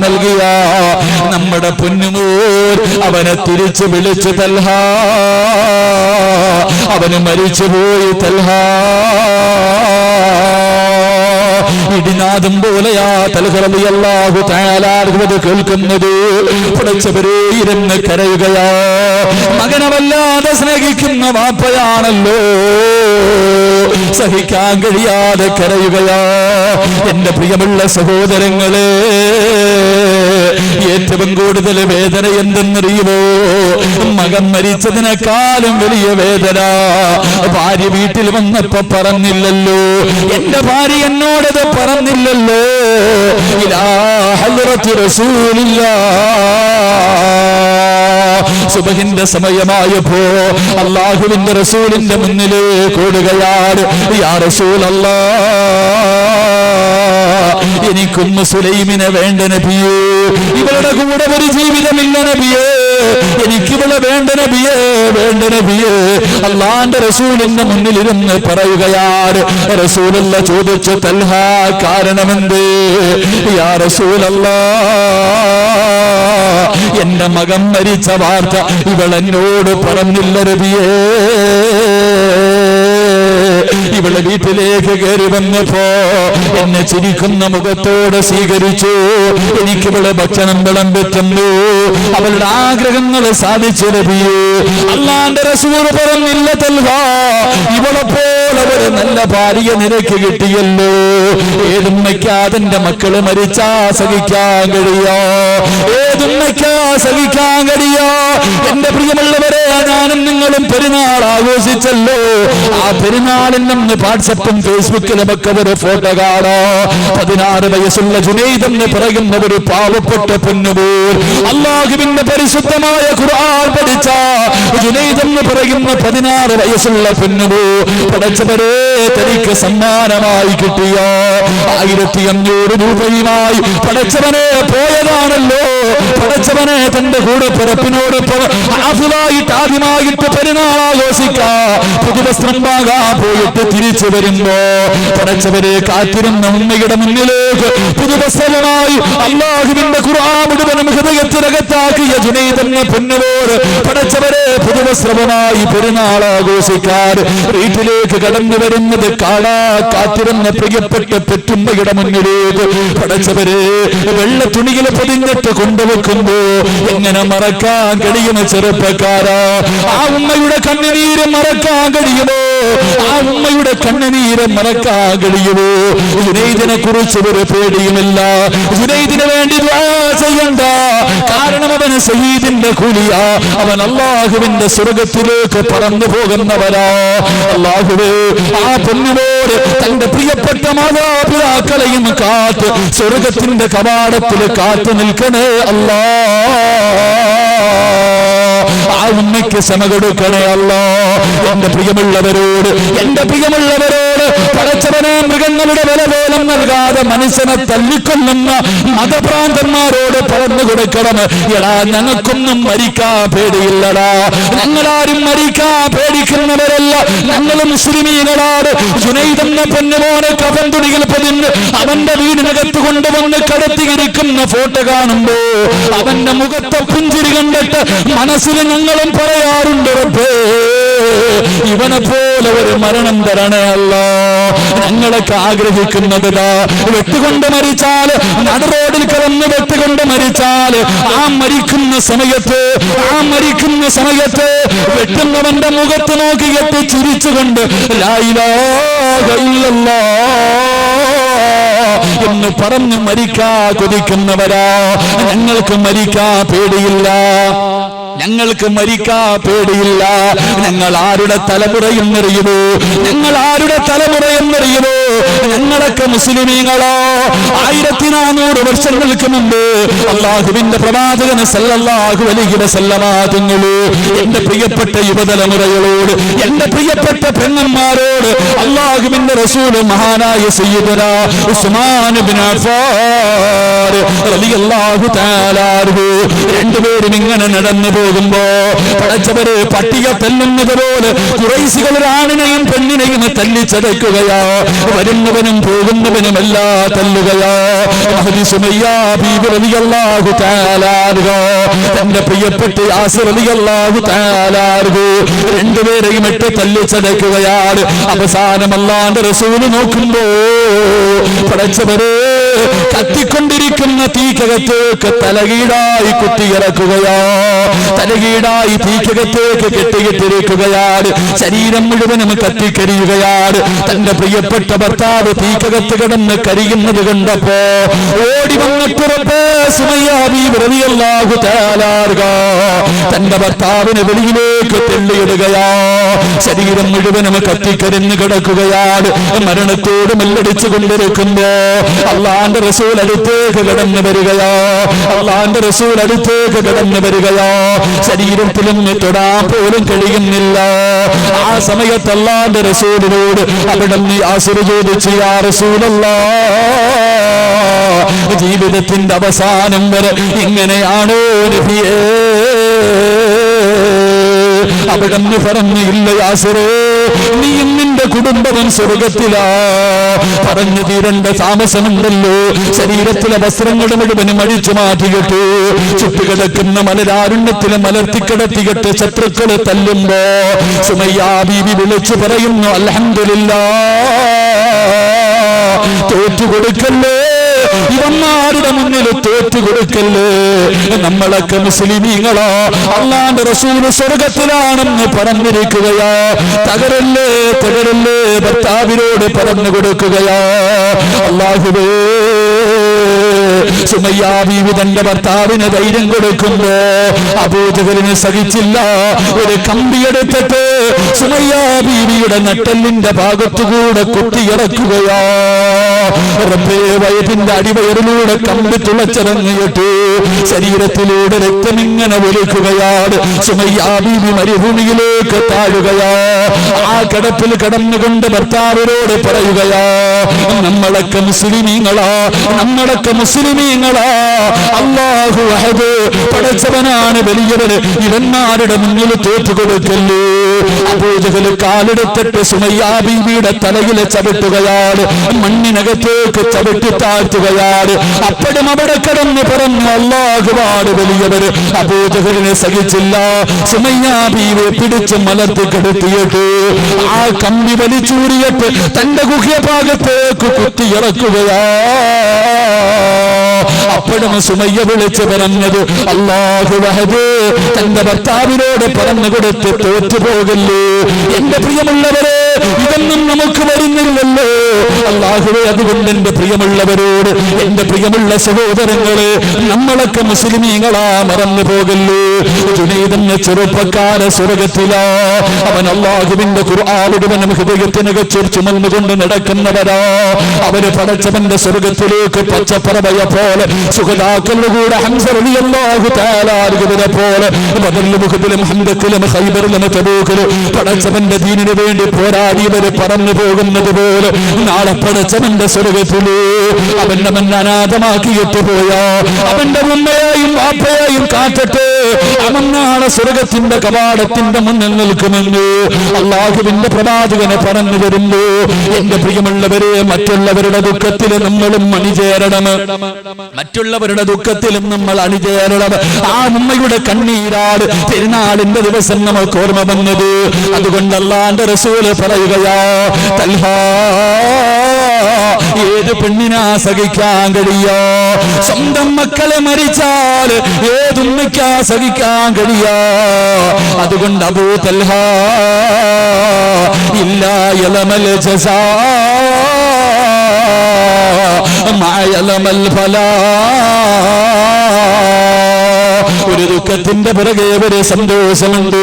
നൽകിയ നമ്മുടെ പൊന്നുമോൻ അവനെ തിരിച്ചു വിളിച്ചു, തൽഹ, അവന് മരിച്ചുപോയി. തൽഹ ഇടിനാദം പോലെയാ തൽഹ റളിയല്ലാഹു തആല അൻഹു കേൾക്കുന്നത്. പടച്ചവരെ, ഇരുന്ന് കരയുകയാ. മകനെ വല്ലാതെ സ്നേഹിക്കുന്ന വാപ്പയാണല്ലോ, സഹിക്കാൻ കഴിയാതെ കരയുകയാ. എന്റെ പ്രിയമുള്ള സഹോദരങ്ങളെ, ഏറ്റവും കൂടുതൽ വേദന എന്തെന്നറിയുമോ? മകൻ മരിച്ചതിനേക്കാളും വലിയ വേദന ഭാര്യ വീട്ടിൽ വന്നപ്പോ പറഞ്ഞില്ലല്ലോ. എന്റെ ഭാര്യ എന്നോടത് പറഞ്ഞില്ലല്ലോ. ഇലാ ഹദ്റത്തി റസൂലില്ലാഹ്, സുബഹിന്റെ സമയമായപ്പോ അല്ലാഹുവിന്റെ റസൂലിന്റെ മുന്നിലേക്ക് ഓടുകയാണ്. യാ റസൂലല്ലാഹ്, എനിക്ക് ഉമ്മു സുലൈമിനെ വേണ്ട നബിയേ, ഇവളുടെ കൂടെ ഒരു ജീവിതമില്ല നബിയേ, എനിക്കിവളെ വേണ്ട നബിയേ. അല്ലാഹുവിന്റെ റസൂലിന്റെ മുന്നിലിരുന്ന് പറയുകയാണ്. റസൂലുള്ള ചോദിച്ചു, തൽഹ, കാരണമെന്ത്? യാ റസൂലല്ലാഹ്, എന്റെ മകൻ മരിച്ച വാർത്ത ഇവളെന്നോട് പറഞ്ഞില്ല നബിയേ. ഇവളെ വീട്ടിലേക്ക് കയറി വന്നപ്പോ എന്നെ ചിരിക്കുന്ന മുഖത്തോടെ സ്വീകരിച്ചു. എനിക്കിവളെ ഭക്ഷണം വിളമ്പെത്തുന്നു. അവളുടെ ആഗ്രഹങ്ങൾ സാധിച്ചു നബിയേ. അല്ലാഹുവിന്റെ റസൂൽ പറഞ്ഞില്ല, തൽഹ, ഇവളെ പോലെ ഒരു നല്ല ഭാര്യ നിനക്ക് കിട്ടിയല്ലോ. ഏതുമ്മയ്ക്കാ അതിന്റെ മക്കള് മരിച്ചാ സഹിക്കാൻ കഴിയോ? സഹിക്കാൻ കഴിയോ? എന്റെ പ്രിയമുള്ളവരെ, ഞാനും നിങ്ങളും പെരുന്നാൾ ആഘോഷിച്ചല്ലോ. ആ പെരുന്നാളിൽ നിന്ന് വാട്സപ്പും ഫേസ്ബുക്കിലും ഒക്കെ ഒരു ഫോട്ടോ കാണോ. 16 വയസ്സുള്ള ജുനൈദ് എന്ന് പറയുന്ന ഒരു പാവപ്പെട്ട പൊന്നുപോൽ അല്ലാഹുവിന്റെ പരിശുദ്ധമായ ഖുർആൻ പഠിച്ച ജുനൈദ് എന്ന് പറയുന്ന 16 വയസ്സുള്ള പൊന്നുപോ പഠിച്ചവരെ തനിക്ക് സമ്മാനമായി കിട്ടിയ 1500 രൂപയുമായി പഠിച്ചവനെ പോയതാണല്ലോ. പഠിച്ചവനെ തന്റെ കൂടെ പിറപ്പിനോടൊപ്പം ആദ്യമായിട്ട് പെരുന്നാൾ ആഘോഷിക്കാം, പുതുവസ്ത്രം വാങ്ങാൻ പോയിട്ട് തിരിച്ചു വരുമ്പോ പഠിച്ചവരെ കാത്തിരുന്ന ഉമ്മയുടെ മുന്നിലേക്ക് പുതുവസ്ത്രമായി അല്ലാഹുവിന്റെ ഖുർആൻ മുഴുവനും ഹൃദയത്തിനകത്താക്കിയ ജുനൈദ് എന്ന പൊന്നുപോൽ പഠിച്ചവരെ പുതുവസ്ത്രവുമായി പെരുന്നാൾ ആഘോഷിക്കാൻ വീട്ടിലേക്ക് കടന്നു വരുന്നത് കാത്തിരുന്ന പ്രിയപ്പെട്ട പെറ്റുമ്മയുടെ മുന്നിലേക്ക് പഠിച്ചവരെ വെള്ള തുണിയിൽ പൊതിഞ്ഞിട്ട് കൊണ്ടുവെക്കുമ്പോ എങ്ങനെ മറക്കാൻ കഴിയുന്ന ചെറുപ്പക്കാരാ? ആ ഉമ്മയുടെ കണ്ണുനീര് മറക്കാൻ കഴിയുമോ? ആ ഉമ്മയുടെ കണ്ണുനീര് മറക്കാൻ കഴിയുമോ? ജുനൈദിനെ കുറിച്ച് ഒരു പേടിയുമില്ല. ജുനൈദിന് വേണ്ടി ദുആ ചെയ്യണ്ട, കാരണം അവന് ശഹീദിന്റെ കൂലിയാ. അവൻ അല്ലാഹുവിന്റെ സ്വർഗത്തിലേക്ക് പറന്നു പോകുന്നവരാ. അല്ലാഹുവേ, ആ പൊന്നുപോൽ തന്റെ പ്രിയപ്പെട്ട മാതാപിതാക്കളെയും കാത്ത് സ്വർഗത്തിന്റെ കവാടത്തിൽ കാത്തു നിൽക്കണേ അല്ലാ. ആ ഉമ്മയ്ക്ക് ക്ഷമ കൊടുക്കണേ അല്ലാ. എന്റെ പ്രിയമുള്ളവരോട് പടച്ചവനെ മൃഗങ്ങളുടെ വില പോലും നൽകാതെ മനുഷ്യനെ തല്ലിക്കൊല്ലുന്ന മതഭ്രാന്തന്മാരോട് പറഞ്ഞു കൊടുക്കണം, എടാ ഞങ്ങൾക്കൊന്നും മരിക്കാൻ പേടിയില്ലടാ, ഞങ്ങളാരും മരിക്കാൻ പേടിക്കുന്നവരല്ല, ഞങ്ങൾ മുസ്ലിമീങ്ങളാണ്. ജുനൈദ് എന്ന പൊന്നുമോനെ കഫൻ തുണിയിൽ പൊതിഞ്ഞ് അവന്റെ വീടിനകത്ത് കൊണ്ടുവന്ന് കടത്തിയിരിക്കുന്ന ഫോട്ടോ കാണുമ്പോ അവന്റെ മുഖത്തെ പുഞ്ചിരി കണ്ടിട്ട് മനസ്സിൽ ഞങ്ങളും പറയാറുണ്ട്, റബ്ബേ ഇവനെ പോലെ ഒരു മരണം തരണേ അല്ലാ. ഞങ്ങളൊക്കെ ആഗ്രഹിക്കുന്നത് വെട്ടുകൊണ്ട് മരിച്ചാൽ, നടുറോഡിൽ കിടന്ന് വെട്ടുകൊണ്ട് മരിച്ചാൽ, ആ മരിക്കുന്ന സമയത്ത് വെട്ടുന്നവന്റെ മുഖത്ത് നോക്കിയിട്ട് ചിരിച്ചുകൊണ്ട് ലാ ഇലാഹ ഇല്ലല്ലാഹ് എന്ന് പറഞ്ഞ് മരിക്കാ കൊതിക്കുന്നവരാ. ഞങ്ങൾക്ക് മരിക്കാ പേടിയില്ല, ഞങ്ങൾക്ക് മരിക്കാ പേടിയില്ല. ഞങ്ങൾ ആരുടെ തലമുറയെന്നറിയുമോ? ഞങ്ങളൊക്കെ മുസ്ലിമീങ്ങളോ. 1400 വർഷങ്ങൾക്ക് മുമ്പ് അല്ലാഹുവിന്റെ പ്രവാചകൻ സല്ലല്ലാഹു അലൈഹി വസല്ലമ തങ്ങൾ എന്റെ പ്രിയപ്പെട്ട യുവതലമുറകളോട്, എന്റെ പ്രിയപ്പെട്ട പെണ്ണന്മാരോട് അല്ലാഹുവിന്റെ റസൂൽ മഹാനായ സയ്യിദുനാ ഉസ്മാൻ ഇബ്നു അഫ്ഫാൻ റളിയല്ലാഹു തആല അൻഹു രണ്ടുപേരും ഇങ്ങനെ നടന്നു പോകുമ്പോ പടച്ചവര് പട്ടിക തല്ലുന്നത് പോലെ ഖുറൈശികൾ ഒരാണിനെയും പെണ്ണിനെയും തല്ലിച്ചതയ്ക്കുകയാ. വരുന്നവനും പോകുന്നവനും എല്ലാം തല്ലുകയാ. മഹദി സുമയ്യ ബീബി റളിയല്ലാഹു തആല അൻഹ തന്റെ പ്രിയപ്പെട്ട യാസിർ റളിയല്ലാഹു തആല അൻഹു രണ്ടുപേരെയും ഇട്ട് തല്ലിച്ചതയ്ക്കുകയാണ്. അവസാനം അല്ലാഹുവിന്റെ റസൂൽ നോക്കുമ്പോ പടച്ചവര് കത്തിക്കൊണ്ടിരിക്കുന്ന തീക്കകത്തേക്ക് തലകീഴായി കുത്തിയിറക്കുകയാ. തലകീഴായി തീക്കകത്തേക്ക് കെട്ടിയിട്ടിരിക്കുകയാണ്. ശരീരം മുഴുവനും കത്തിക്കരിയുകയാണ്. തന്റെ പ്രിയപ്പെട്ട ഭർത്താവ് തീക്കകത്ത് കിടന്ന് കരിയുന്നത് കണ്ടപ്പോ ഓടി വന്നിട്ടുറപ്പ് സുമയ്യ ബീബി റളിയല്ലാഹു തആല അൻഹ തന്റെ ഭർത്താവിനെ വെളിയിലേക്ക് തെള്ളിയിടുകയാ. ശരീരം മുഴുവനും കത്തിക്കരിഞ്ഞു കിടക്കുകയാണ്. മരണത്തോട് മല്ലടിച്ചു കൊണ്ടിരിക്കുമ്പോ അല്ലാഹുവിന്റെ റസൂൽ അടുത്തേക്ക് കടന്നു വരികയാ. ശരീരത്തിലൊന്ന് തൊടാൻ പോലും കഴിയുന്നില്ല. ആ സമയത്ത് അല്ലാഹുവിന്റെ റസൂലിനോട് അവിടുന്ന് യാസിർ ചോദിച്ചു, യാ റസൂലല്ലാഹ്, ജീവിതത്തിന്റെ അവസാനം വരെ ഇങ്ങനെയാണോ നബിയേ? അവിടുന്ന് പറഞ്ഞു, ഇല്ല യാസിറേ, നീയും നിന്റെ കുടുംബവും സ്വർഗത്തിലാ. പറഞ്ഞു തീരേണ്ട താമസമുണ്ടല്ലോ. ശരീരത്തിലെ വസ്ത്രങ്ങൾ മുഴുവനും അഴിച്ചു മാറ്റിയിട്ട് ചുറ്റുകിടക്കുന്ന മലരാരുണ്യത്തിലെ മലർത്തിക്കിടത്തിയിട്ട് ശത്രുക്കളെ തല്ലുമ്പോ സുമയ്യ ബീബി വിളിച്ചു പറയുന്നു, അൽഹംദുലില്ലാഹ്, തോറ്റുകൊടുക്കല്ലേ, ഇവന്മാരുടെ മുന്നിൽ തോറ്റുകൊടുക്കല്ലേ. നമ്മളൊക്കെ മുസ്ലിമീങ്ങളാ. അല്ലാഹുവിന്റെ റസൂൽ സ്വർഗത്തിലാണെന്ന് പറഞ്ഞിരിക്കുകയാ. തകരല്ലേ ഭർത്താവിനോട് പറഞ്ഞു കൊടുക്കുകയാ. അല്ലാഹുവേ, സുമയ്യ ബീവി തന്റെ ഭർത്താവിന് ധൈര്യം കൊടുക്കുമ്പോ അബൂജഹലിന് സഹിച്ചില്ല. ഒരു കമ്പിയെടുത്തിട്ട് സുമയ്യ ബീവിയുടെ നട്ടെല്ലിന്റെ ഭാഗത്തുകൂടെ കുത്തിയിറക്കുകയാ. റബ്ബേ, വയറ്റിന്റെ അടിവയറിലൂടെ കമ്പി തുളച്ചിറങ്ങിയിട്ട് ശരീരത്തിലൂടെ രക്തമിങ്ങനെ ഒലിക്കുകയാണ്. സുമയ്യ ബീവി മരുഭൂമിയിലേക്ക് താഴുകയാ. ആ കിടപ്പിൽ കിടന്നുകൊണ്ട് ഭർത്താവിനോട് പറയുകയാ, നമ്മളൊക്കെ മുസ്ലിമീങ്ങളാ. അല്ലാഹു അഹദ്, പടച്ചവനാണ് വലിയവന്, ഇവന്മാരുടെ മുന്നിൽ തോറ്റുകൊടുക്കല്ലേ. അബൂജഹൽ കാലെടുത്തിട്ട് സുമയ്യ ബീവിയുടെ തലയിൽ ചവിട്ടുകയാണ്. മണ്ണിനകത്തേക്ക് ചവിട്ടി താഴ്ത്തുകയാണ്. അപ്പോഴും അവിടെ കിടന്ന് പറഞ്ഞു, അല്ലാഹുവാണ് വലിയവര്. അബൂജഹലിനെ സഹിച്ചില്ല. സുമയ്യ ബീവിയെ പിടിച്ച് മലർത്തി കിടത്തിയിട്ട് ആ കമ്പി വലിച്ചൂരിയിട്ട് തന്റെ ഗുഹ്യഭാഗത്തേക്ക് കുത്തിയിറക്കുകയാ. അപ്പോഴും സുമയ്യ വിളിച്ചു പറഞ്ഞത്, അല്ലാഹു അഹദ്, തന്റെ ഭർത്താവിനോട് പറഞ്ഞു കൊടുത്ത് തോറ്റുപോകല്ലേ. എന്റെ പ്രിയമുള്ളവരെ, ഇതൊന്നും നമുക്ക് വരുന്നില്ലല്ലോ. അല്ലാഹുവേ, അതുകൊണ്ട് എന്റെ പ്രിയമുള്ളവരോട്, എന്റെ പ്രിയമുള്ള സഹോദരങ്ങളെ, നമ്മളൊക്കെ മുസ്ലിമീങ്ങളാ, മറന്നു പോകല്ലേ. ജുനൈദ് എന്ന ചെറുപ്പക്കാര സ്വർഗത്തിലാ. അവൻ അല്ലാഹുവിന്റെ ഖുർആൻ മുഴുവനും ഹൃദയത്തിനകത്ത് ചുമന്നുകൊണ്ട് നടക്കുന്നവരാ. അവര് പടച്ചവന്റെ സ്വർഗത്തിലേക്ക് പച്ചപ്പറവയെ പോലെ സുഹദാക്കളുടെ കൂടെ ഹംസ റളിയല്ലാഹു തആല അൻഹുവിനെ പോലെ ബദറിലും ഉഹദിലും ഹംദക്കിലും ഖൈബറിലും തബൂക്കിലും പടച്ചവന്റെ ദീനിനു വേണ്ടി പോരാടിയവര് പറന്നു പോകുന്നത് പോലെ നാളെ പടച്ചവന്റെ സ്വർഗത്തില് അവന്റെ അനാഥമാക്കിയിട്ട് പോയാ അവന്റെ ഉമ്മയെയും വാപ്പയെയും കാറ്റട്ടെ. അവൻ നാളെ സ്വർഗത്തിന്റെ കവാടത്തിന്റെ മുന്നിൽ നിൽക്കുമെന്ന് അള്ളാഹുവിന്റെ പ്രവാചകനെ പറഞ്ഞു തരുന്നു. എന്റെ പ്രിയമുള്ളവരെ, മറ്റുള്ളവരുടെ ദുഃഖത്തിൽ നമ്മളും അണിചേരണം. മറ്റുള്ളവരുടെ ദുഃഖത്തിലും നമ്മൾ അണിചേരണം. ആ ഉമ്മയുടെ കണ്ണീരാട് പെരുന്നാളിന്റെ ദിവസം നമുക്ക് ഓർമ്മ വന്നത്. അതുകൊണ്ട് അല്ലാഹുവിന്റെ റസൂല് പറയുകയാ, തൽഹാ, ഏത് പെണ്ണിനാ സഹിക്കാൻ കഴിയോ? സ്വന്തം മക്കളെ മരിച്ചാൽ ഏതുമ്മയ്ക്കാ സഹിക്കാൻ കഴിയോ? അതുകൊണ്ട് അബൂ തൽഹാ, ഇല്ലാ യലമൽ ജസാ മാ യലമൽ ഫലാ. ഒരു ദുഃഖത്തിന്റെ പിറകെ ഒരു സന്തോഷമുണ്ട്.